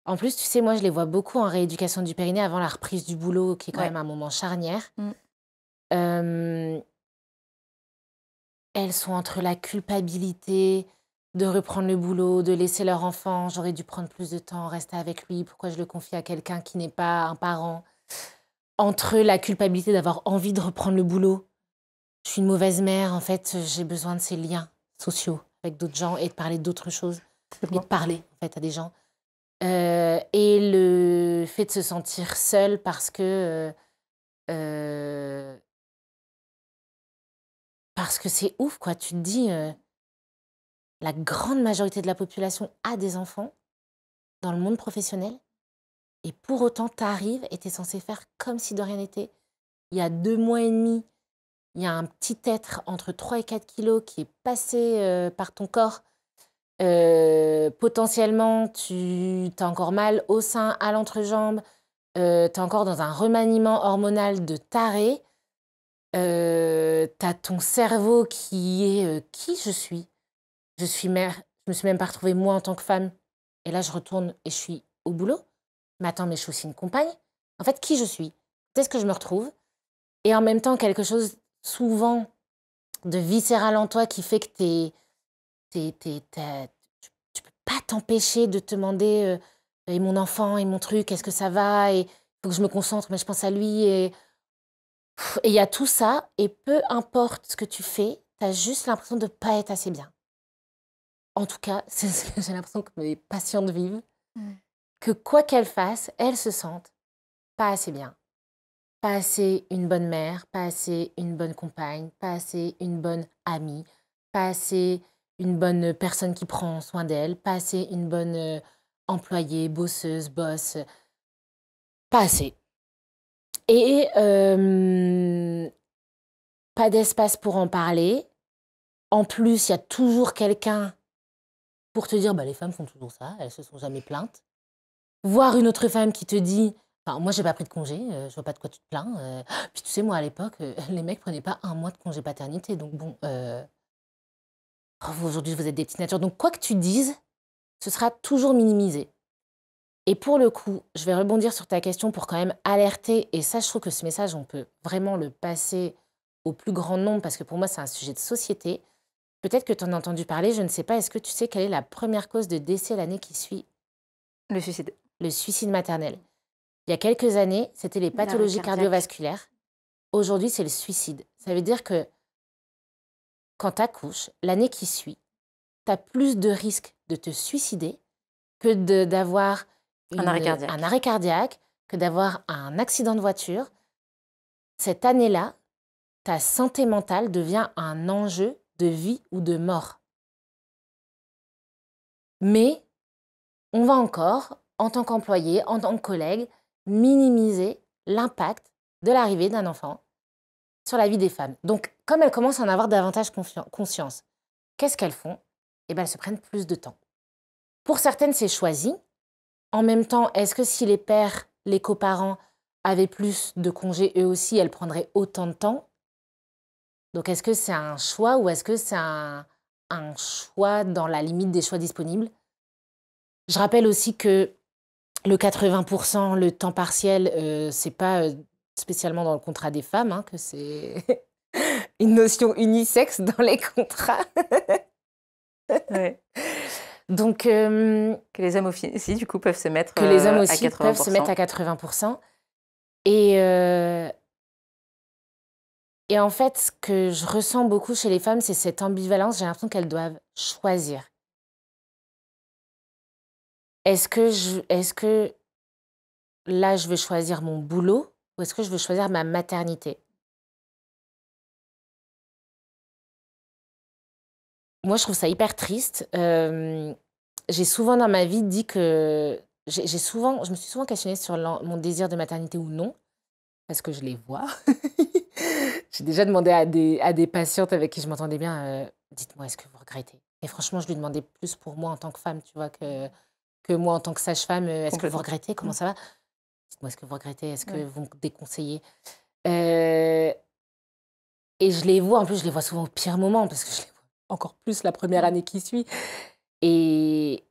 En plus, tu sais, moi, je les vois beaucoup en rééducation du périnée avant la reprise du boulot, qui est quand Ouais. même un moment charnière. Mm. Elles sont entre la culpabilité de reprendre le boulot, de laisser leur enfant. J'aurais dû prendre plus de temps, rester avec lui. Pourquoi je le confie à quelqu'un qui n'est pas un parent? Entre la culpabilité d'avoir envie de reprendre le boulot. Je suis une mauvaise mère, en fait, j'ai besoin de ces liens sociaux avec d'autres gens et de parler d'autres choses. Et de parler, en fait, à des gens. Et le fait de se sentir seule parce que c'est ouf, quoi. Tu te dis, la grande majorité de la population a des enfants dans le monde professionnel. Et pour autant, tu arrives et tu es censé faire comme si de rien n'était. Il y a 2 mois et demi, il y a un petit être entre 3 et 4 kilos qui est passé par ton corps. Potentiellement, tu as encore mal au sein, à l'entrejambe. Tu es encore dans un remaniement hormonal de taré. Tu as ton cerveau qui est qui je suis. Je suis mère. Je me suis même pas retrouvée moi en tant que femme. Et là, je retourne et je suis au boulot. Mais attends, mais je suis aussi une compagne. En fait, qui je suis? Qu'est-ce que je me retrouve? Et en même temps, quelque chose souvent de viscéral en toi qui fait que tu peux pas t'empêcher de te demander et mon enfant et mon truc, est-ce que ça va? Et il faut que je me concentre, mais je pense à lui. Et il y a tout ça. Et peu importe ce que tu fais, tu as juste l'impression de ne pas être assez bien. En tout cas, c'est ce que j'ai l'impression que mes patientes vivent. Que quoi qu'elles fassent, elles se sentent pas assez bien. Pas assez une bonne mère, pas assez une bonne compagne, pas assez une bonne amie, pas assez une bonne personne qui prend soin d'elle, pas assez une bonne employée, bosseuse, boss. Pas assez. Et pas d'espace pour en parler. En plus, il y a toujours quelqu'un pour te dire bah, les femmes font toujours ça, elles se sont jamais plaintes. Voir une autre femme qui te dit enfin, moi, j'ai pas pris de congé, je vois pas de quoi tu te plains. Puis tu sais, moi, à l'époque, les mecs prenaient pas 1 mois de congé paternité. Donc bon, aujourd'hui, vous êtes des petites natures. Donc quoi que tu dises, ce sera toujours minimisé. Et pour le coup, je vais rebondir sur ta question pour quand même alerter. Et ça, je trouve que ce message, on peut vraiment le passer au plus grand nombre parce que pour moi, c'est un sujet de société. peut-être que tu en as entendu parler, je ne sais pas, est-ce que tu sais quelle est la première cause de décès l'année qui suit Le suicide. le suicide maternel? Il y a quelques années, c'était les L'arrêt pathologies cardiaque. cardiovasculaires. Aujourd'hui, c'est le suicide. Ça veut dire que quand tu accouches, l'année qui suit, tu as plus de risques de te suicider que d'avoir Un arrêt un cardiaque. arrêt cardiaque, que d'avoir un accident de voiture. Cette année-là, ta santé mentale devient un enjeu de vie ou de mort. Mais on va encore, en tant qu'employé, en tant que collègue, minimiser l'impact de l'arrivée d'un enfant sur la vie des femmes. Donc, comme elles commencent à en avoir davantage conscience, qu'est-ce qu'elles font? Eh bien, elles se prennent plus de temps. Pour certaines, c'est choisi. En même temps, est-ce que si les pères, les coparents avaient plus de congés eux aussi, elles prendraient autant de temps? Donc, est-ce que c'est un choix ou est-ce que c'est un choix dans la limite des choix disponibles? Je rappelle aussi que le 80%, le temps partiel, c'est pas spécialement dans le contrat des femmes, hein, que c'est une notion unisexe dans les contrats. Ouais. Donc, Que les hommes aussi, du coup, peuvent se mettre que les hommes à aussi 80%. peuvent se mettre à 80%. Et en fait, ce que je ressens beaucoup chez les femmes, c'est cette ambivalence. J'ai l'impression qu'elles doivent choisir. Est-ce que là, je vais choisir mon boulot ou est-ce que je vais choisir ma maternité? Moi, je trouve ça hyper triste. J'ai souvent dans ma vie dit que je me suis souvent questionnée sur mon désir de maternité ou non, parce que je les vois. J'ai déjà demandé à des patientes avec qui je m'entendais bien, dites-moi, est-ce que vous regrettez? Et franchement, je lui demandais plus pour moi en tant que femme, tu vois, que moi en tant que sage-femme, est-ce que vous Complètement. regrettez? Comment ça va? Dites-moi, est-ce que vous regrettez? Est-ce que Ouais. vous me déconseillez? Euh, et je les vois, en plus, je les vois souvent au pire moment, parce que je les vois encore plus la première année qui suit. Et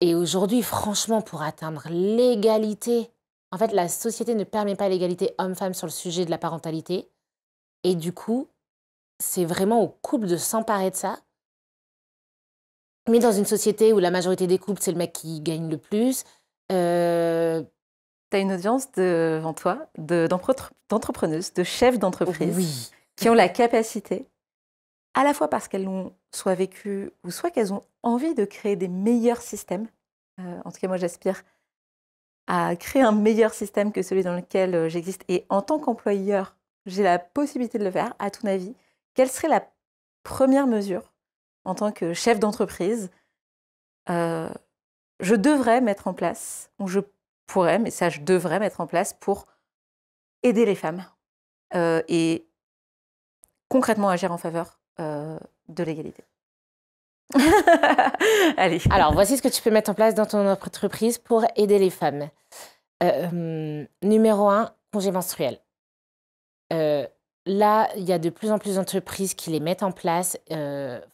aujourd'hui, franchement, pour atteindre l'égalité, en fait, la société ne permet pas l'égalité homme-femme sur le sujet de la parentalité. Et du coup, c'est vraiment au couple de s'emparer de ça. Mais dans une société où la majorité des couples, c'est le mec qui gagne le plus. Tu as une audience devant toi d'entrepreneuses, de chefs d'entreprise Oui. qui ont la capacité, à la fois parce qu'elles l'ont soit vécu ou soit qu'elles ont envie de créer des meilleurs systèmes. En tout cas, moi, j'aspire à créer un meilleur système que celui dans lequel j'existe. Et en tant qu'employeur, j'ai la possibilité de le faire. À ton avis, quelle serait la première mesure en tant que chef d'entreprise je devrais mettre en place, ou je pourrais, mais ça, je devrais mettre en place pour aider les femmes et concrètement agir en faveur de l'égalité. Allez. Alors, voici ce que tu peux mettre en place dans ton entreprise pour aider les femmes. Numéro 1, congé menstruel. Là, il y a de plus en plus d'entreprises qui les mettent en place.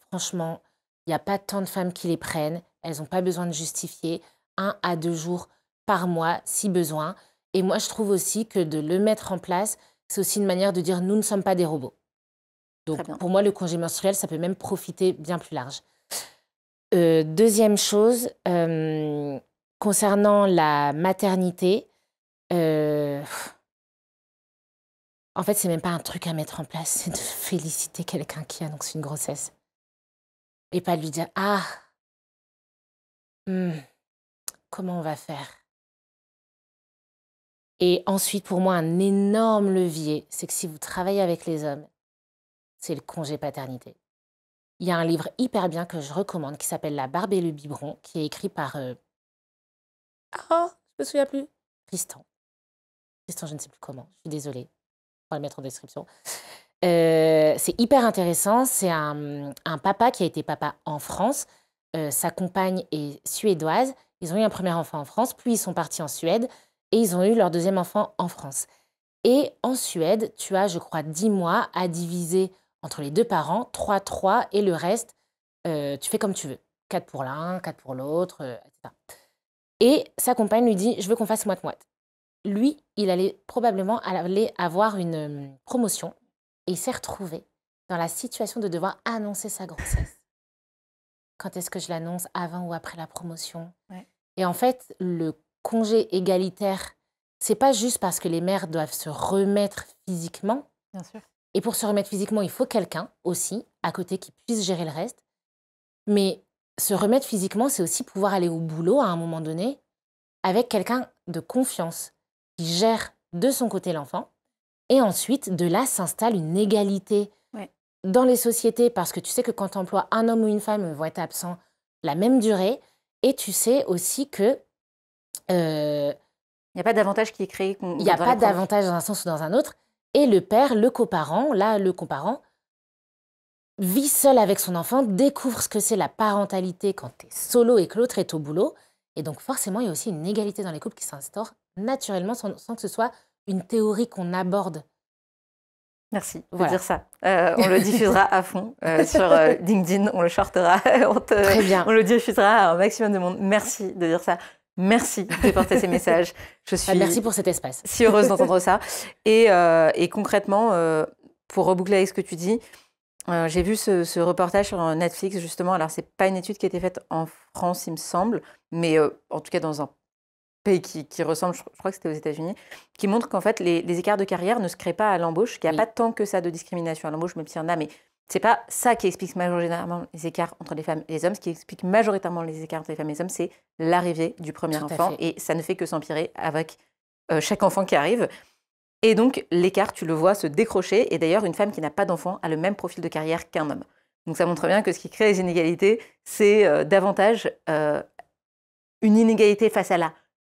Franchement, il n'y a pas tant de femmes qui les prennent. Elles n'ont pas besoin de justifier. 1 à 2 jours par mois, si besoin. Et moi, je trouve aussi que de le mettre en place, c'est aussi une manière de dire nous ne sommes pas des robots. Donc, pour moi, le congé menstruel, ça peut même profiter bien plus large. Deuxième chose, concernant la maternité, en fait, c'est même pas un truc à mettre en place, c'est de féliciter quelqu'un qui annonce une grossesse. Et pas de lui dire « Ah, comment on va faire ?» Et ensuite, pour moi, un énorme levier, c'est que si vous travaillez avec les hommes, c'est le congé paternité. Il y a un livre hyper bien que je recommande qui s'appelle La barbe et le biberon, qui est écrit par... je me souviens plus. Tristan, je ne sais plus comment, je suis désolée. On va le mettre en description. C'est hyper intéressant. C'est un papa qui a été papa en France. Sa compagne est suédoise. Ils ont eu un premier enfant en France, puis ils sont partis en Suède et ils ont eu leur deuxième enfant en France. Et en Suède, tu as, je crois, 10 mois à diviser entre les deux parents, 3 et le reste, tu fais comme tu veux. 4 pour l'un, 4 pour l'autre, etc. Et sa compagne lui dit « Je veux qu'on fasse moite-moite ». Lui, il allait probablement avoir une promotion et il s'est retrouvé dans la situation de devoir annoncer sa grossesse. Quand est-ce que je l'annonce, avant ou après la promotion? Et en fait, le congé égalitaire, c'est pas juste parce que les mères doivent se remettre physiquement. Bien sûr. Et pour se remettre physiquement, il faut quelqu'un aussi à côté qui puisse gérer le reste. Mais se remettre physiquement, c'est aussi pouvoir aller au boulot à un moment donné avec quelqu'un de confiance qui gère de son côté l'enfant. Et ensuite, de là, s'installe une égalité dans les sociétés parce que tu sais que quand tu emploies un homme ou une femme, ils vont être absents la même durée. Et tu sais aussi que... il n'y a pas d'avantage qui est créé. Il n'y a pas d'avantage dans un sens ou dans un autre. Et le père, le coparent, vit seul avec son enfant, découvre ce que c'est la parentalité quand tu es solo et que l'autre est au boulot. Et donc forcément, il y a aussi une égalité dans les couples qui s'instaure naturellement sans que ce soit une théorie qu'on aborde. Merci de dire ça. On le diffusera à fond sur LinkedIn, on le shortera, Très bien. On le diffusera à un maximum de monde. Merci de dire ça. Merci de porter ces messages. Je suis merci pour cet espace. Si heureuse d'entendre ça. Et concrètement, pour reboucler avec ce que tu dis, j'ai vu ce reportage sur Netflix, justement. Alors, c'est pas une étude qui a été faite en France, il me semble, mais en tout cas dans un pays qui ressemble, je crois que c'était aux États-Unis, qui montre qu'en fait, les écarts de carrière ne se créent pas à l'embauche, qu'il n'y a pas tant que ça de discrimination à l'embauche, même s'il y en a, mais c'est pas ça qui explique majoritairement les écarts entre les femmes et les hommes. Ce qui explique majoritairement les écarts entre les femmes et les hommes, c'est l'arrivée du premier enfant, et ça ne fait que s'empirer avec chaque enfant qui arrive. Et donc, l'écart, tu le vois se décrocher. Et d'ailleurs, une femme qui n'a pas d'enfant a le même profil de carrière qu'un homme. Donc, ça montre bien que ce qui crée les inégalités, c'est davantage une inégalité face à la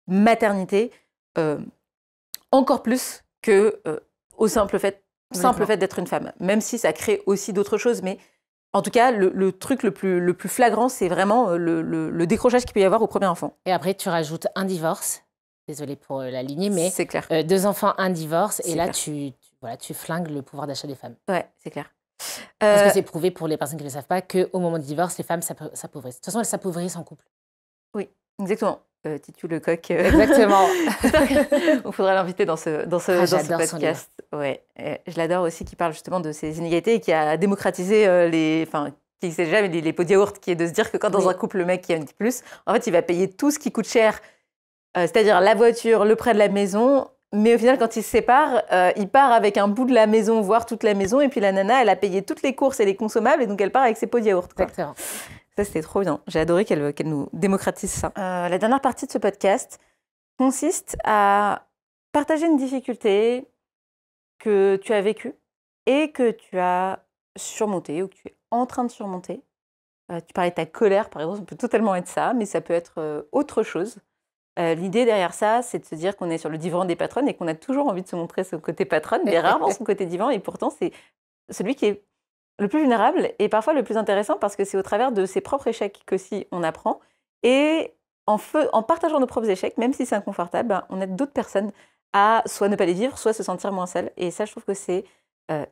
maternité, encore plus que au simple fait d'être une femme. Même si ça crée aussi d'autres choses. Mais en tout cas, le truc le plus flagrant, c'est vraiment le décrochage qu'il peut y avoir au premier enfant. Et après, tu rajoutes un divorce. Désolée pour la lignée, mais c'est clair. 2 enfants, un divorce, et là, tu flingues le pouvoir d'achat des femmes. Ouais, c'est clair. Parce que c'est prouvé pour les personnes qui ne le savent pas qu'au moment du divorce, les femmes s'appauvrissent. De toute façon, elles s'appauvrissent en couple. Oui, exactement. Titu Lecoq. Exactement. Il faudra l'inviter dans ce podcast. Ouais, je l'adore aussi, qui parle justement de ces inégalités et qui a démocratisé qui sait déjà les pots de yaourt, qui est de se dire que quand dans un couple, le mec qui a un petit plus, en fait, il va payer tout ce qui coûte cher. C'est-à-dire la voiture, le prêt de la maison, mais au final, quand ils se séparent, il part avec un bout de la maison, voire toute la maison, et puis la nana, elle a payé toutes les courses et les consommables, et donc elle part avec ses pots de yaourt. Exactement. Ça, c'était trop bien. J'ai adoré qu'elle nous démocratise ça. La dernière partie de ce podcast consiste à partager une difficulté que tu as vécue et que tu as surmontée ou que tu es en train de surmonter. Tu parlais de ta colère, par exemple, ça peut totalement être ça, mais ça peut être autre chose. L'idée derrière ça, c'est de se dire qu'on est sur le divan des patronnes et qu'on a toujours envie de se montrer son côté patronne, mais rarement son côté divan. Et pourtant, c'est celui qui est le plus vulnérable et parfois le plus intéressant, parce que c'est au travers de ses propres échecs qu'aussi on apprend. Et en partageant nos propres échecs, même si c'est inconfortable, on aide d'autres personnes à soit ne pas les vivre, soit se sentir moins seules. Et ça, je trouve que c'est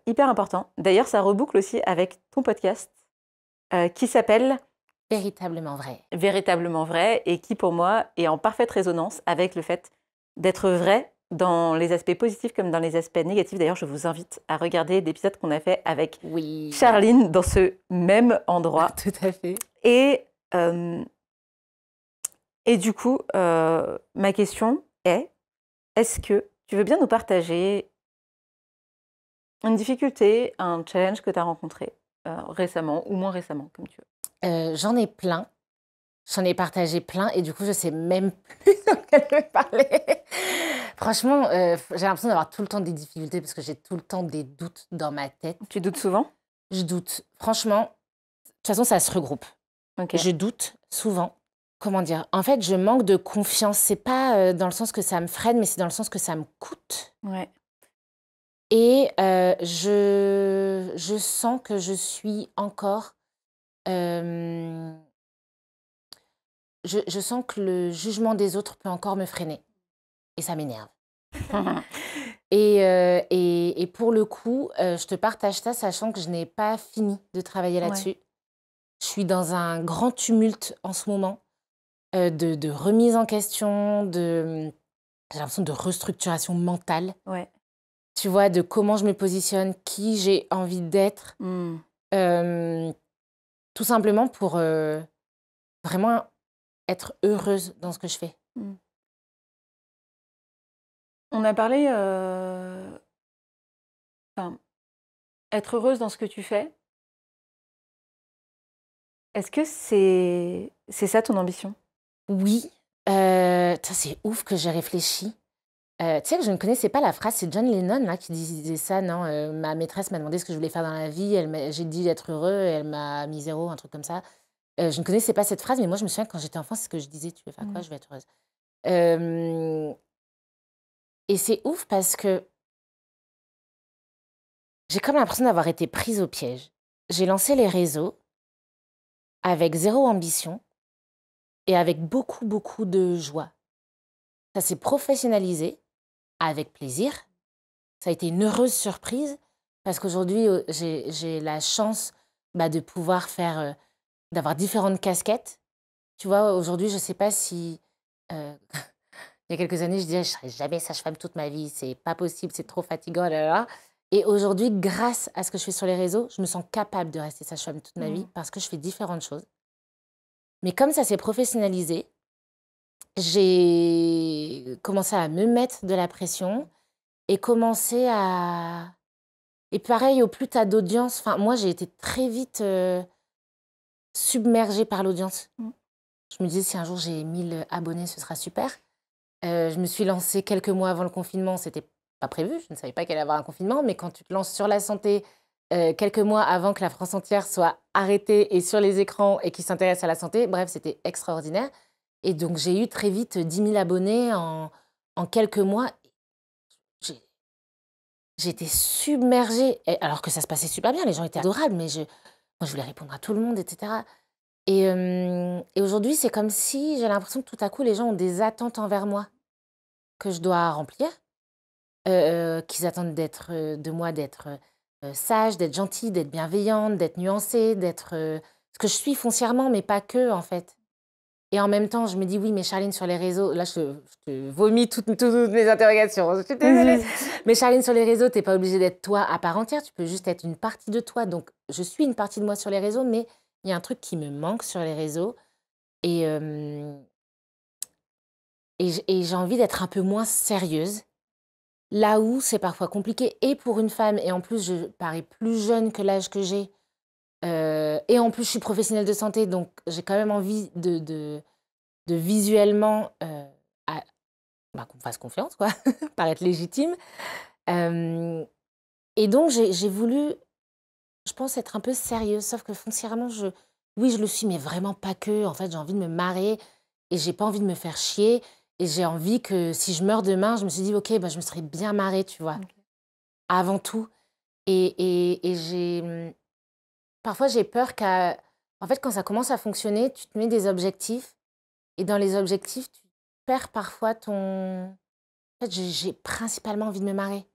hyper important. D'ailleurs, ça reboucle aussi avec ton podcast qui s'appelle... Véritablement vrai. Véritablement vrai, et qui, pour moi, est en parfaite résonance avec le fait d'être vrai dans les aspects positifs comme dans les aspects négatifs. D'ailleurs, je vous invite à regarder l'épisode qu'on a fait avec Charline dans ce même endroit. Tout à fait. Et du coup, ma question est, est-ce que tu veux bien nous partager une difficulté, un challenge que tu as rencontré récemment ou moins récemment, comme tu veux? J'en ai plein. J'en ai partagé plein et du coup, je sais même plus dans quel je vais parler. Franchement, j'ai l'impression d'avoir tout le temps des difficultés parce que j'ai tout le temps des doutes dans ma tête. Tu doutes souvent? Je doute. Franchement, de toute façon, ça se regroupe. Okay. Je doute souvent. Comment dire? En fait, je manque de confiance. C'est pas dans le sens que ça me freine, mais c'est dans le sens que ça me coûte. Ouais. Et je sens que je suis encore... je sens que le jugement des autres peut encore me freiner. Et ça m'énerve. et pour le coup, je te partage ça, sachant que je n'ai pas fini de travailler là-dessus. Ouais. Je suis dans un grand tumulte en ce moment de remise en question, j'ai l'impression de restructuration mentale. Ouais. tu vois, de comment je me positionne, qui j'ai envie d'être, tout simplement pour vraiment être heureuse dans ce que je fais. On a parlé, être heureuse dans ce que tu fais. Est-ce que c'est ça ton ambition? Oui, ça c'est ouf que j'ai réfléchi. Tu sais que je ne connaissais pas la phrase, c'est John Lennon là, qui disait ça, non? Ma maîtresse m'a demandé ce que je voulais faire dans la vie, j'ai dit être heureux, et elle m'a mis 0, un truc comme ça. Je ne connaissais pas cette phrase, mais moi je me souviens que quand j'étais enfant, c'est ce que je disais, tu veux faire quoi? Je veux être heureuse. Et c'est ouf parce que j'ai comme l'impression d'avoir été prise au piège. J'ai lancé les réseaux avec 0 ambition et avec beaucoup, beaucoup de joie. Ça s'est professionnalisé avec plaisir. Ça a été une heureuse surprise parce qu'aujourd'hui, j'ai la chance de pouvoir faire, d'avoir différentes casquettes. Tu vois, aujourd'hui, je ne sais pas si... il y a quelques années, je disais, je ne serai jamais sage-femme toute ma vie, c'est pas possible, c'est trop fatigant, là, là, là. Et aujourd'hui, grâce à ce que je fais sur les réseaux, je me sens capable de rester sage-femme toute ma vie parce que je fais différentes choses. Mais comme ça s'est professionnalisé, j'ai commencé à me mettre de la pression et commencé à... Et pareil, au plus t'as d'audience, enfin, moi, j'ai été très vite submergée par l'audience. Je me disais, si un jour j'ai 1000 abonnés, ce sera super. Je me suis lancée quelques mois avant le confinement, c'était pas prévu, je ne savais pas qu'il allait y avoir un confinement, mais quand tu te lances sur la santé quelques mois avant que la France entière soit arrêtée et sur les écrans et qui s'intéresse à la santé, bref, c'était extraordinaire. Et donc, j'ai eu très vite 10 000 abonnés en quelques mois. J'étais submergée, alors que ça se passait super bien, les gens étaient adorables, mais moi, je voulais répondre à tout le monde, etc. Et aujourd'hui, c'est comme si j'ai l'impression que tout à coup, les gens ont des attentes envers moi que je dois remplir, qu'ils attendent de moi d'être sage, d'être gentille, d'être bienveillante, d'être nuancée, d'être ce que je suis foncièrement, mais pas que, en fait. Et en même temps, je me dis, oui, mais Charline, sur les réseaux, là, je te vomis toutes mes interrogations. Je suis désolée. Mais Charline, sur les réseaux, tu n'es pas obligée d'être toi à part entière. Tu peux juste être une partie de toi. Donc, je suis une partie de moi sur les réseaux, mais il y a un truc qui me manque sur les réseaux. Et j'ai envie d'être un peu moins sérieuse. Là où c'est parfois compliqué, et pour une femme, et en plus, je parais plus jeune que l'âge que j'ai. Et en plus, je suis professionnelle de santé, donc j'ai quand même envie de visuellement qu'on me fasse confiance, quoi, paraître légitime. Et donc, j'ai voulu, je pense, être un peu sérieuse, sauf que foncièrement, oui, je le suis, mais vraiment pas que. En fait, j'ai envie de me marrer et j'ai pas envie de me faire chier. Et j'ai envie que si je meurs demain, je me suis dit, OK, je me serais bien marrée, tu vois, avant tout. Et parfois, j'ai peur en fait, quand ça commence à fonctionner, tu te mets des objectifs. Et dans les objectifs, tu perds parfois ton... En fait, j'ai principalement envie de me marrer.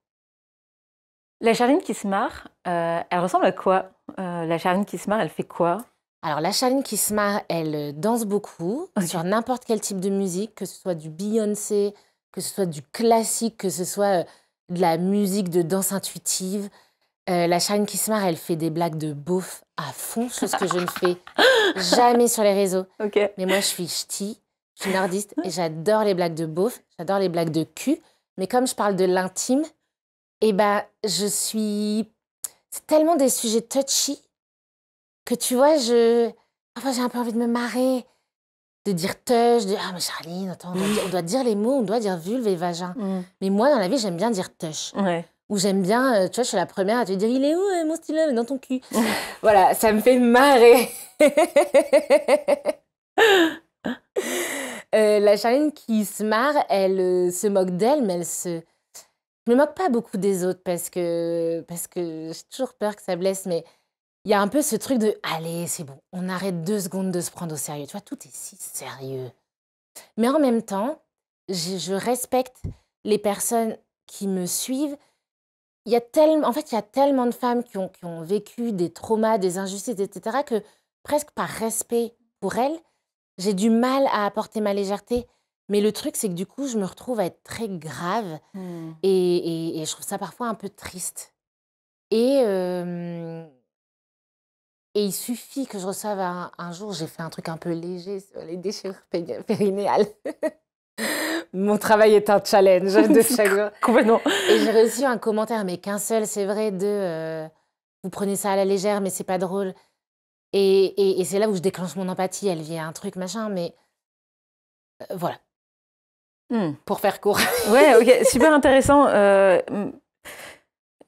La Charline qui se marre, elle ressemble à quoi? La Charline qui se marre, elle fait quoi? Alors, la Charline qui se marre, elle danse beaucoup sur n'importe quel type de musique, que ce soit du Beyoncé, que ce soit du classique, que ce soit de la musique de danse intuitive. La Charline qui se marre, elle fait des blagues de beauf à fond, chose que je ne fais jamais sur les réseaux. Mais moi, je suis ch'ti, je suis nordiste et j'adore les blagues de beauf, j'adore les blagues de cul. Mais comme je parle de l'intime, c'est tellement des sujets touchy que tu vois, parfois j'ai un peu envie de me marrer, de dire touch, de ah mais Charline, attends, on doit dire les mots, on doit dire vulve et vagin. Mais moi, dans la vie, j'aime bien dire touch. Ou j'aime bien, tu vois, je suis la première à te dire, il est où mon stylo dans ton cul? Voilà, ça me fait marrer. La Charline qui se marre, elle se moque d'elle, mais je me moque pas beaucoup des autres parce que j'ai toujours peur que ça blesse, mais il y a un peu ce truc de allez, c'est bon, on arrête 2 secondes de se prendre au sérieux. Tu vois, tout est si sérieux. Mais en même temps, je respecte les personnes qui me suivent. En fait, il y a tellement de femmes qui ont vécu des traumas, des injustices, etc., que presque par respect pour elles, j'ai du mal à apporter ma légèreté. Mais le truc, c'est que du coup, je me retrouve à être très grave et je trouve ça parfois un peu triste. Et il suffit que je reçoive un jour, j'ai fait un truc un peu léger sur les déchirures périnéales. Mon travail est un challenge de chaque jour. Complètement. Et j'ai reçu un commentaire, mais qu'un seul, c'est vrai, vous prenez ça à la légère, mais c'est pas drôle. Et c'est là où je déclenche mon empathie. Elle vient un truc, machin, mais voilà. Pour faire court. Ouais, ok, super intéressant.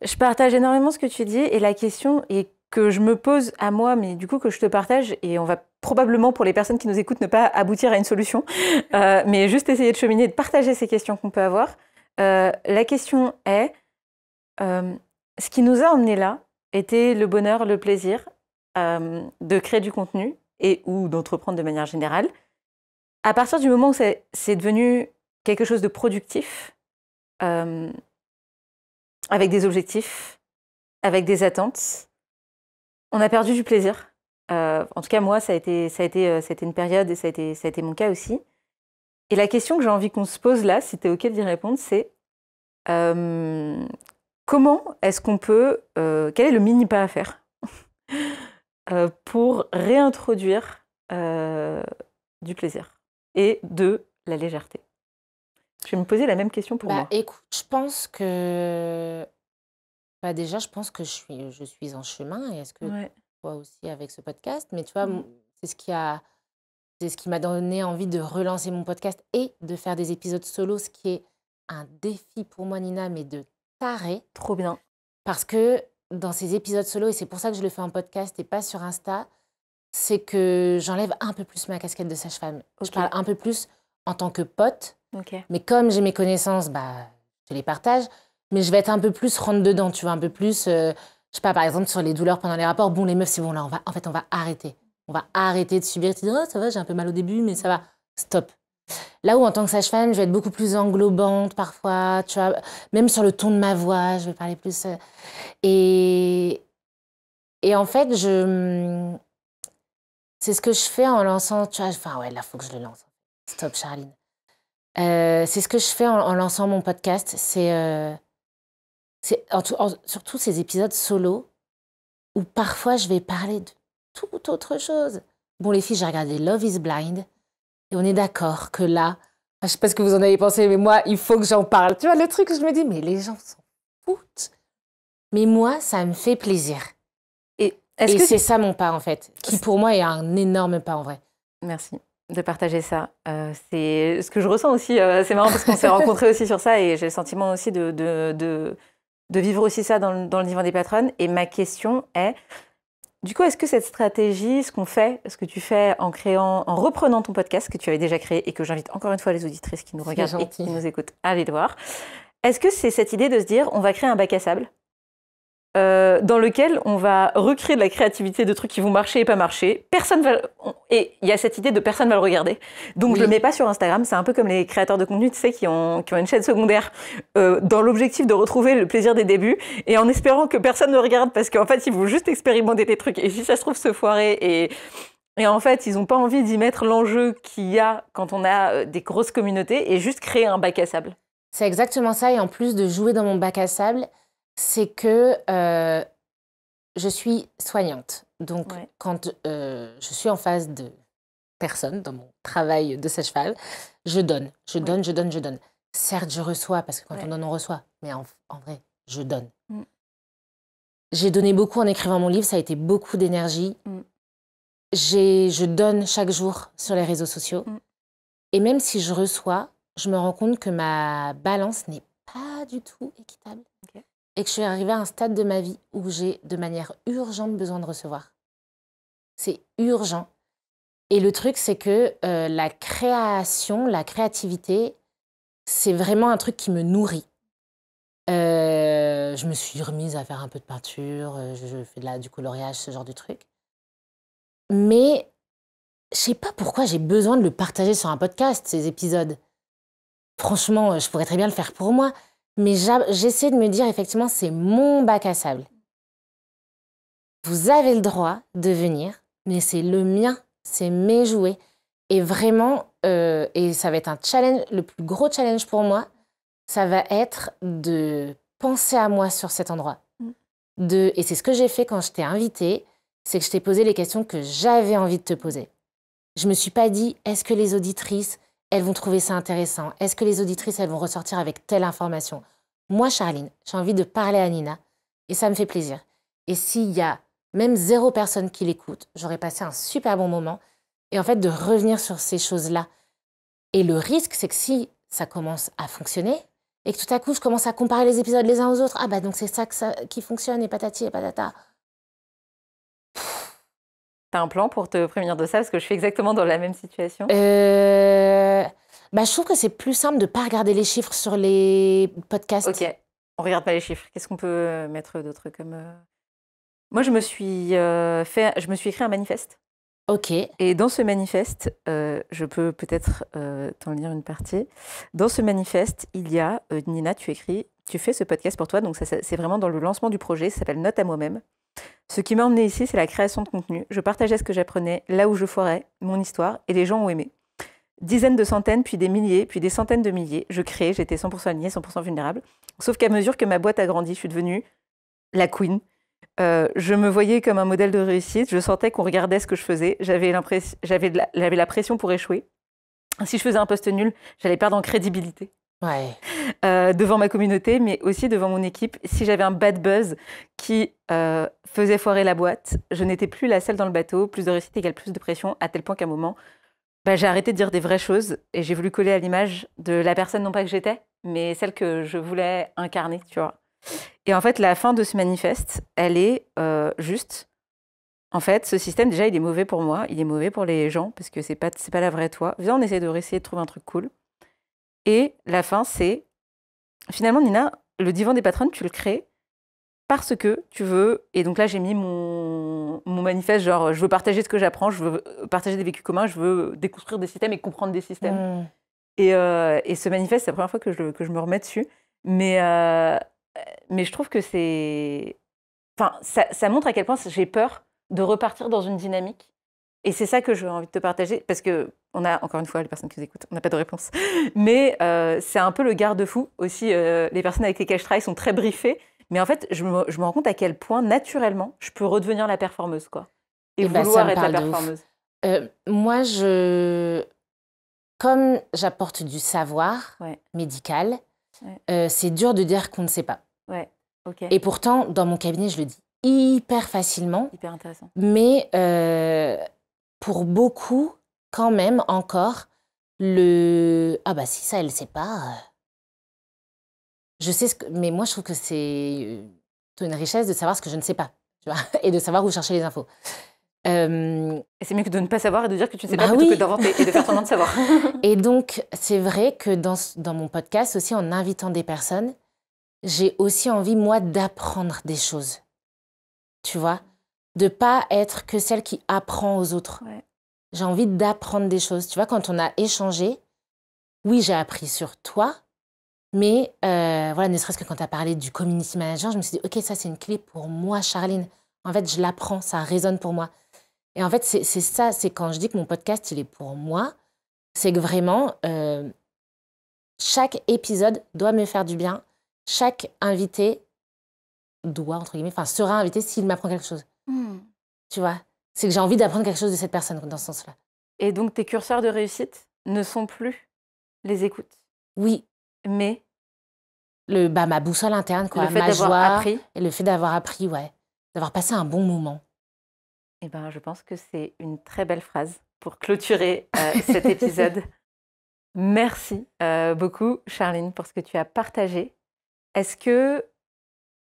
Je partage énormément ce que tu dis et la question est que je me pose à moi, mais du coup que je te partage, et on va probablement, pour les personnes qui nous écoutent, ne pas aboutir à une solution, mais juste essayer de cheminer et de partager ces questions qu'on peut avoir. La question est, ce qui nous a emmenés là était le bonheur, le plaisir de créer du contenu et ou d'entreprendre de manière générale. À partir du moment où c'est devenu quelque chose de productif, avec des objectifs, avec des attentes, on a perdu du plaisir. En tout cas, moi, ça a été une période et ça a été mon cas aussi. Et la question que j'ai envie qu'on se pose là, si tu es OK d'y répondre, c'est comment est-ce qu'on peut... quel est le mini pas à faire pour réintroduire du plaisir et de la légèreté? Je vais me poser la même question pour moi. Écoute, je pense que... déjà, je pense que je suis en chemin. Et est-ce que toi aussi avec ce podcast? Mais tu vois, c'est ce qui m'a donné envie de relancer mon podcast et de faire des épisodes solo, ce qui est un défi pour moi, Nina, mais de taré. Trop bien. Parce que dans ces épisodes solo, et c'est pour ça que je le fais en podcast et pas sur Insta, c'est que j'enlève un peu plus ma casquette de sage-femme. Je parle un peu plus en tant que pote. Mais comme j'ai mes connaissances, je les partage. Mais je vais être un peu plus rentre dedans, tu vois, un peu plus, je sais pas, par exemple, sur les douleurs pendant les rapports. Bon, les meufs, c'est bon, là, on va arrêter. On va arrêter de subir. Tu dis, oh, ça va, j'ai un peu mal au début, mais ça va. Stop. Là où, en tant que sage-femme, je vais être beaucoup plus englobante parfois, tu vois. Même sur le ton de ma voix, je vais parler plus... Et en fait, c'est ce que je fais en lançant, tu vois, enfin, ouais, là, il faut que je le lance. Stop, Charline. C'est ce que je fais en lançant mon podcast. Surtout ces épisodes solo où parfois je vais parler de toute autre chose. Bon, les filles, j'ai regardé Love is Blind et on est d'accord que là, je sais pas ce que vous en avez pensé, mais moi, il faut que j'en parle. Tu vois, le truc, je me dis, mais les gens s'en foutent. Mais moi, ça me fait plaisir. Et c'est ça mon pas, en fait, qui pour moi est un énorme pas, en vrai. Merci de partager ça. C'est ce que je ressens aussi. C'est marrant parce qu'on s'est rencontrés aussi sur ça et j'ai le sentiment aussi de vivre aussi ça dans le divan des patronnes. Et ma question est, du coup, est-ce que cette stratégie, ce que tu fais en reprenant ton podcast que tu avais déjà créé et que j'invite encore une fois les auditrices qui nous regardent et qui nous écoutent à aller le voir, est-ce que c'est cette idée de se dire, on va créer un bac à sable dans lequel on va recréer de la créativité de trucs qui vont marcher et pas marcher. Et il y a cette idée de personne va le regarder. Donc je le mets pas sur Instagram. C'est un peu comme les créateurs de contenu, tu sais, qui ont une chaîne secondaire dans l'objectif de retrouver le plaisir des débuts et en espérant que personne ne regarde parce qu'en fait ils vont juste expérimenter des trucs et si ça se trouve se foirer et en fait ils ont pas envie d'y mettre l'enjeu qu'il y a quand on a des grosses communautés et juste créer un bac à sable. C'est exactement ça. Et en plus de jouer dans mon bac à sable, c'est que je suis soignante. Donc, quand je suis en face de personnes dans mon travail de sage-femme, je donne. Certes, je reçois, parce que quand on donne, on reçoit. Mais en vrai, je donne. J'ai donné beaucoup en écrivant mon livre. Ça a été beaucoup d'énergie. Je donne chaque jour sur les réseaux sociaux. Et même si je reçois, je me rends compte que ma balance n'est pas du tout équitable. Et que je suis arrivée à un stade de ma vie où j'ai de manière urgente besoin de recevoir. C'est urgent. Et le truc, c'est que la création, la créativité, c'est vraiment un truc qui me nourrit. Je me suis remise à faire un peu de peinture, je fais du coloriage, ce genre de truc. Mais je sais pas pourquoi j'ai besoin de le partager sur un podcast, ces épisodes. Franchement, je pourrais très bien le faire pour moi. Mais j'essaie de me dire, effectivement, c'est mon bac à sable. Vous avez le droit de venir, mais c'est le mien, c'est mes jouets. Et vraiment, et ça va être un challenge, le plus gros challenge pour moi, ça va être de penser à moi sur cet endroit. Et c'est ce que j'ai fait quand je t'ai invitée, c'est que je t'ai posé les questions que j'avais envie de te poser. Je me suis pas dit, est-ce que les auditrices, elles vont trouver ça intéressant? Est-ce que les auditrices, elles vont ressortir avec telle information? Moi, Charline, j'ai envie de parler à Nina et ça me fait plaisir. Et s'il y a même 0 personne qui l'écoute, j'aurais passé un super bon moment. Et en fait, de revenir sur ces choses-là. Et le risque, c'est que si ça commence à fonctionner et que tout à coup, je commence à comparer les épisodes les uns aux autres, ah bah donc c'est ça, qui fonctionne et patati et patata. T'as un plan pour te prévenir de ça? Parce que je suis exactement dans la même situation. Bah, je trouve que c'est plus simple de ne pas regarder les chiffres sur les podcasts. Ok, on regarde pas les chiffres. Qu'est-ce qu'on peut mettre d'autre comme... Moi, je me suis écrit un manifeste. Ok. Et dans ce manifeste, je peux peut-être t'en lire une partie. Dans ce manifeste, il y a, Nina, tu écris, tu fais ce podcast pour toi, donc c'est vraiment dans le lancement du projet, ça s'appelle Note à moi-même. Ce qui m'a emmené ici, c'est la création de contenu. Je partageais ce que j'apprenais, là où je foirais, mon histoire, et les gens ont aimé. Dizaines de centaines, puis des milliers, puis des centaines de milliers. Je créais, j'étais 100% alignée, 100% vulnérable. Sauf qu'à mesure que ma boîte a grandi, je suis devenue la queen. Je me voyais comme un modèle de réussite. Je sentais qu'on regardait ce que je faisais. J'avais la pression pour échouer. Si je faisais un post nul, j'allais perdre en crédibilité. Ouais. Devant ma communauté, mais aussi devant mon équipe. Si j'avais un bad buzz qui faisait foirer la boîte, je n'étais plus la seule dans le bateau. Plus de réussite égale plus de pression, à tel point qu'à un moment, j'ai arrêté de dire des vraies choses et j'ai voulu coller à l'image de la personne, non pas que j'étais, mais celle que je voulais incarner, tu vois. Et en fait, la fin de ce manifeste, elle est juste... En fait, ce système, déjà, il est mauvais pour moi, il est mauvais pour les gens, parce que c'est pas la vraie toi. Viens, on essaie de essayer de trouver un truc cool. Et la fin, c'est... Finalement, Nina, le divan des patronnes, tu le crées parce que tu veux... Et donc là, j'ai mis mon manifeste, genre, je veux partager ce que j'apprends, je veux partager des vécus communs, je veux déconstruire des systèmes et comprendre des systèmes. Et ce manifeste, c'est la première fois que je me remets dessus. Mais je trouve que c'est... Enfin, ça montre à quel point j'ai peur de repartir dans une dynamique. Et c'est ça que j'ai envie de te partager, parce que on a, encore une fois, les personnes qui nous écoutent, on n'a pas de réponse. Mais c'est un peu le garde-fou aussi. Les personnes avec lesquelles je travaille sont très briefées. Mais en fait, je me rends compte à quel point, naturellement, je peux redevenir la performeuse, quoi. Et vouloir être la performeuse. Moi, comme j'apporte du savoir médical, c'est dur de dire qu'on ne sait pas. Ouais. Okay. Et pourtant, dans mon cabinet, je le dis hyper facilement. Hyper intéressant. Mais pour beaucoup, quand même, encore, ah bah si ça, elle ne sait pas. Je sais mais moi, je trouve que c'est une richesse de savoir ce que je ne sais pas, tu vois, et de savoir où chercher les infos. Et c'est mieux que de ne pas savoir et de dire que tu ne sais pas plutôt que d'inventer et de faire semblant de savoir. Et donc, c'est vrai que dans mon podcast aussi, en invitant des personnes, j'ai aussi envie, moi, d'apprendre des choses. Tu vois? De ne pas être que celle qui apprend aux autres. Ouais. J'ai envie d'apprendre des choses. Tu vois, quand on a échangé, oui, j'ai appris sur toi, mais voilà, ne serait-ce que quand tu as parlé du community manager, je me suis dit, OK, ça, c'est une clé pour moi, Charline. En fait, je l'apprends, ça résonne pour moi. Et en fait, c'est ça, c'est quand je dis que mon podcast, il est pour moi, c'est que vraiment, chaque épisode doit me faire du bien. Chaque invité doit, entre guillemets, enfin, sera invité s'il m'apprend quelque chose. Tu vois? C'est que j'ai envie d'apprendre quelque chose de cette personne, dans ce sens-là. Et donc, tes curseurs de réussite ne sont plus les écoutes? Oui. Mais? Ma boussole interne, quoi. Le fait d'avoir appris? Et le fait d'avoir appris, ouais. D'avoir passé un bon moment. Eh ben, je pense que c'est une très belle phrase pour clôturer cet épisode. Merci beaucoup, Charline, pour ce que tu as partagé. Est-ce que,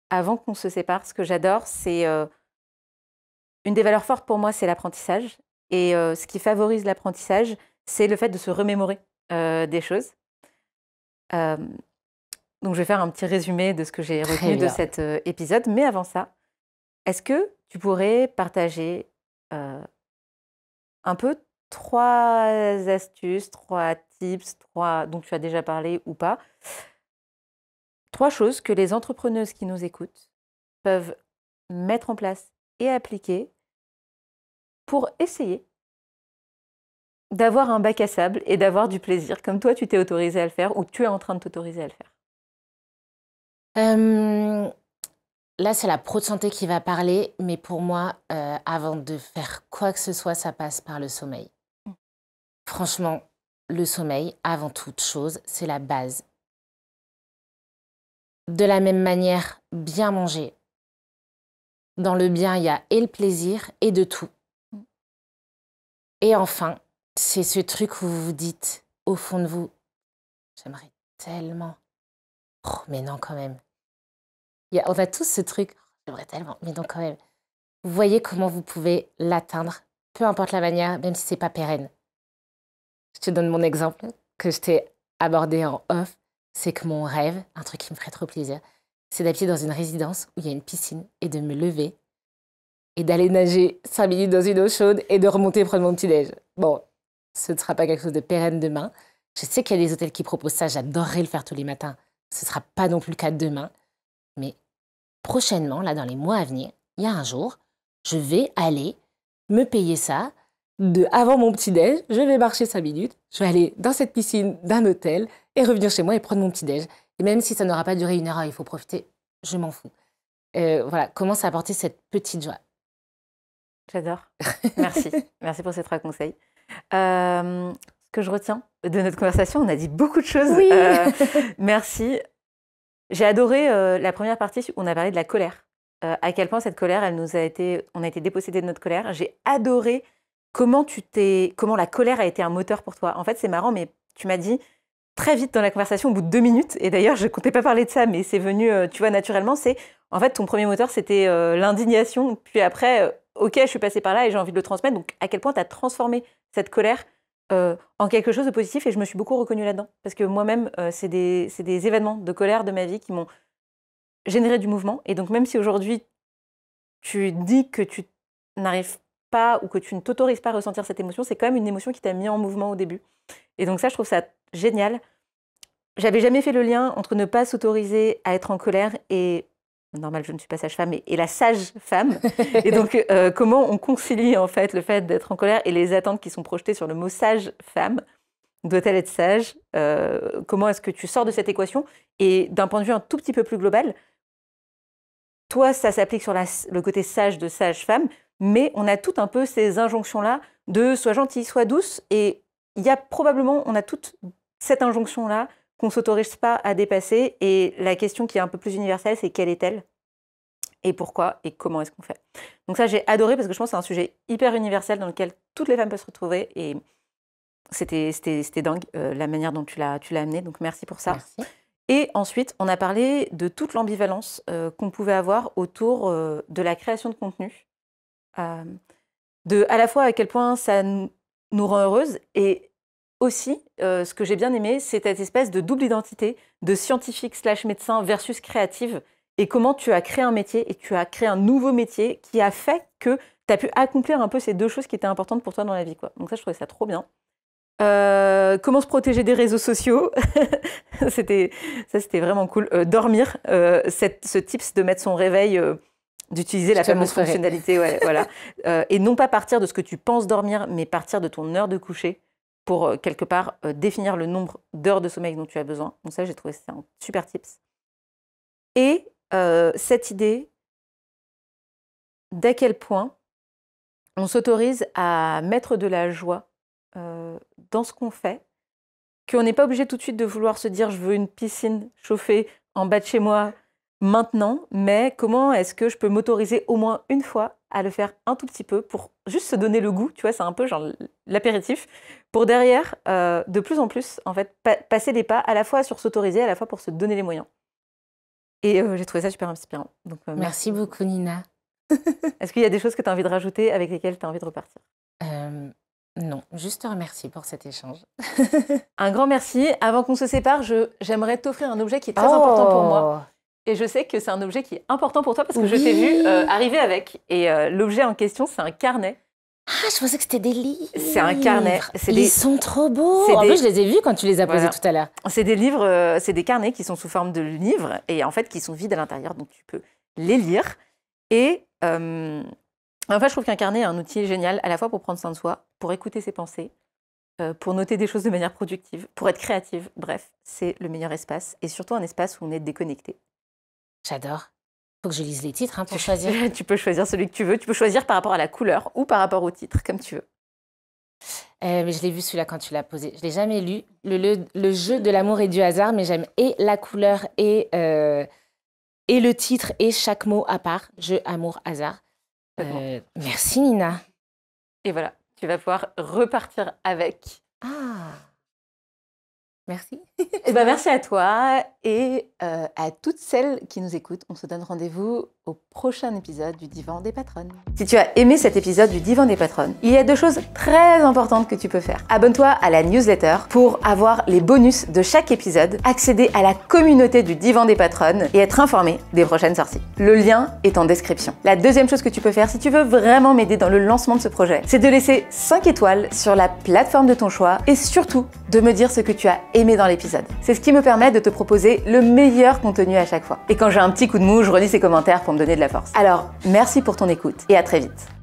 avant qu'on se sépare, ce que j'adore, c'est... une des valeurs fortes pour moi, c'est l'apprentissage. Et ce qui favorise l'apprentissage, c'est le fait de se remémorer des choses. Donc, je vais faire un petit résumé de ce que j'ai retenu de cet épisode. Mais avant ça, est-ce que tu pourrais partager un peu 3 astuces, 3 tips, dont tu as déjà parlé ou pas, 3 choses que les entrepreneuses qui nous écoutent peuvent mettre en place et appliquer pour essayer d'avoir un bac à sable et d'avoir du plaisir, comme toi, tu t'es autorisé à le faire ou tu es en train de t'autoriser à le faire? Là, c'est la pro de santé qui va parler, mais pour moi, avant de faire quoi que ce soit, ça passe par le sommeil. Franchement, le sommeil, avant toute chose, c'est la base. De la même manière, bien manger. Dans le bien, il y a et le plaisir et de tout. Et enfin, c'est ce truc où vous vous dites, au fond de vous, j'aimerais tellement. Oh, mais non, quand même. On a tous ce truc, j'aimerais tellement, mais non, quand même. Vous voyez comment vous pouvez l'atteindre, peu importe la manière, même si c'est pas pérenne. Je te donne mon exemple que je t'ai abordé en off. C'est que mon rêve, un truc qui me ferait trop plaisir, c'est d'habiter dans une résidence où il y a une piscine et de me lever et d'aller nager 5 minutes dans une eau chaude et de remonter prendre mon petit-déj. Bon, ce ne sera pas quelque chose de pérenne demain. Je sais qu'il y a des hôtels qui proposent ça, j'adorerais le faire tous les matins. Ce ne sera pas non plus le cas demain. Mais prochainement, là, dans les mois à venir, il y a un jour, je vais aller me payer ça. Avant mon petit-déj, je vais marcher 5 minutes, je vais aller dans cette piscine d'un hôtel et revenir chez moi et prendre mon petit-déj. Et même si ça n'aura pas duré 1 heure, il faut profiter, je m'en fous. Voilà, commence à apporter cette petite joie. J'adore. Merci. Merci pour ces 3 conseils. Ce que je retiens de notre conversation, on a dit beaucoup de choses. Oui. Merci. J'ai adoré la première partie où on a parlé de la colère. À quel point cette colère, on a été dépossédés de notre colère. J'ai adoré comment la colère a été un moteur pour toi. En fait, c'est marrant, mais tu m'as dit très vite dans la conversation, au bout de 2 minutes, et d'ailleurs, je ne comptais pas parler de ça, mais c'est venu, tu vois, naturellement, en fait, ton premier moteur, c'était l'indignation. Puis après, ok, je suis passée par là et j'ai envie de le transmettre. Donc, à quel point tu as transformé cette colère en quelque chose de positif, et je me suis beaucoup reconnue là-dedans. Parce que moi-même, c'est des événements de colère de ma vie qui m'ont généré du mouvement. Et donc, même si aujourd'hui, tu dis que tu n'arrives pas ou que tu ne t'autorises pas à ressentir cette émotion, c'est quand même une émotion qui t'a mis en mouvement au début. Et donc ça, je trouve ça génial. J'avais jamais fait le lien entre ne pas s'autoriser à être en colère et, normal, je ne suis pas sage-femme, et la sage-femme. Et donc, comment on concilie en fait le fait d'être en colère et les attentes qui sont projetées sur le mot sage-femme? Doit-elle être sage? Comment est-ce que tu sors de cette équation? Et d'un point de vue un tout petit peu plus global, toi, ça s'applique sur le côté sage de sage-femme, mais on a tout un peu ces injonctions-là de sois gentille, sois douce, et on a toute cette injonction-là qu'on ne s'autorise pas à dépasser, et la question qui est un peu plus universelle, c'est quelle est-elle? Et pourquoi? Et comment est-ce qu'on fait? Donc ça, j'ai adoré, parce que je pense que c'est un sujet hyper universel dans lequel toutes les femmes peuvent se retrouver, et c'était dingue, la manière dont tu l'as amené, donc merci pour ça. Merci. Et ensuite, on a parlé de toute l'ambivalence qu'on pouvait avoir autour de la création de contenu, de à la fois à quel point ça nous rend heureuses, et aussi, ce que j'ai bien aimé, c'est cette espèce de double identité de scientifique / médecin versus créative, et comment tu as créé un métier et tu as créé un nouveau métier qui a fait que tu as pu accomplir un peu ces 2 choses qui étaient importantes pour toi dans la vie, quoi. Donc ça, je trouvais ça trop bien. Comment se protéger des réseaux sociaux. C'était vraiment cool. Dormir, ce tips de mettre son réveil, d'utiliser la fameuse fonctionnalité. Ouais, voilà. Et non pas partir de ce que tu penses dormir, mais partir de ton heure de coucher pour, quelque part, définir le nombre d'heures de sommeil dont tu as besoin. Donc ça, j'ai trouvé ça un super tips. Et cette idée d'à quel point on s'autorise à mettre de la joie dans ce qu'on fait, qu'on n'est pas obligé tout de suite de vouloir se dire je veux une piscine chauffée en bas de chez moi maintenant, mais comment est-ce que je peux m'autoriser au moins une fois à le faire un tout petit peu pour juste se donner le goût, tu vois, c'est un peu genre l'apéritif, pour derrière, de plus en plus, en fait, passer des pas à la fois sur s'autoriser, à la fois pour se donner les moyens. Et j'ai trouvé ça super inspirant. Donc, merci beaucoup, Nina. Est-ce qu'il y a des choses que tu as envie de rajouter, avec lesquelles tu as envie de repartir? Non, juste te remercier pour cet échange. Un grand merci. Avant qu'on se sépare, j'aimerais t'offrir un objet qui est très important pour moi. Et je sais que c'est un objet qui est important pour toi parce que je t'ai vu arriver avec. Et l'objet en question, c'est un carnet. Ah, je pensais que c'était des livres. C'est un carnet. Ils sont trop beaux. En plus, je les ai vus quand tu les as posés tout à l'heure. C'est des livres, c'est des carnets qui sont sous forme de livres et en fait qui sont vides à l'intérieur, donc tu peux les lire. Et en fait, je trouve qu'un carnet est un outil génial à la fois pour prendre soin de soi, pour écouter ses pensées, pour noter des choses de manière productive, pour être créative. Bref, c'est le meilleur espace et surtout un espace où on est déconnecté. J'adore. Faut que je lise les titres pour choisir. Tu peux choisir celui que tu veux. Tu peux choisir par rapport à la couleur ou par rapport au titre, comme tu veux. Mais je l'ai vu celui-là quand tu l'as posé. Je l'ai jamais lu. Le jeu de l'amour et du hasard, mais j'aime et la couleur et le titre et chaque mot à part. Jeu, amour, hasard. Merci Nina. Et voilà, tu vas pouvoir repartir avec. Ah, merci. Et merci à toi et à toutes celles qui nous écoutent. On se donne rendez-vous au prochain épisode du Divan des Patronnes. Si tu as aimé cet épisode du Divan des Patronnes, il y a 2 choses très importantes que tu peux faire. Abonne-toi à la newsletter pour avoir les bonus de chaque épisode, accéder à la communauté du Divan des Patronnes et être informé des prochaines sorties. Le lien est en description. La deuxième chose que tu peux faire si tu veux vraiment m'aider dans le lancement de ce projet, c'est de laisser 5 étoiles sur la plateforme de ton choix et surtout de me dire ce que tu as aimé dans l'épisode. C'est ce qui me permet de te proposer le meilleur contenu à chaque fois. Et quand j'ai un petit coup de mou, je relis ces commentaires pour me donner de la force. Alors, merci pour ton écoute et à très vite.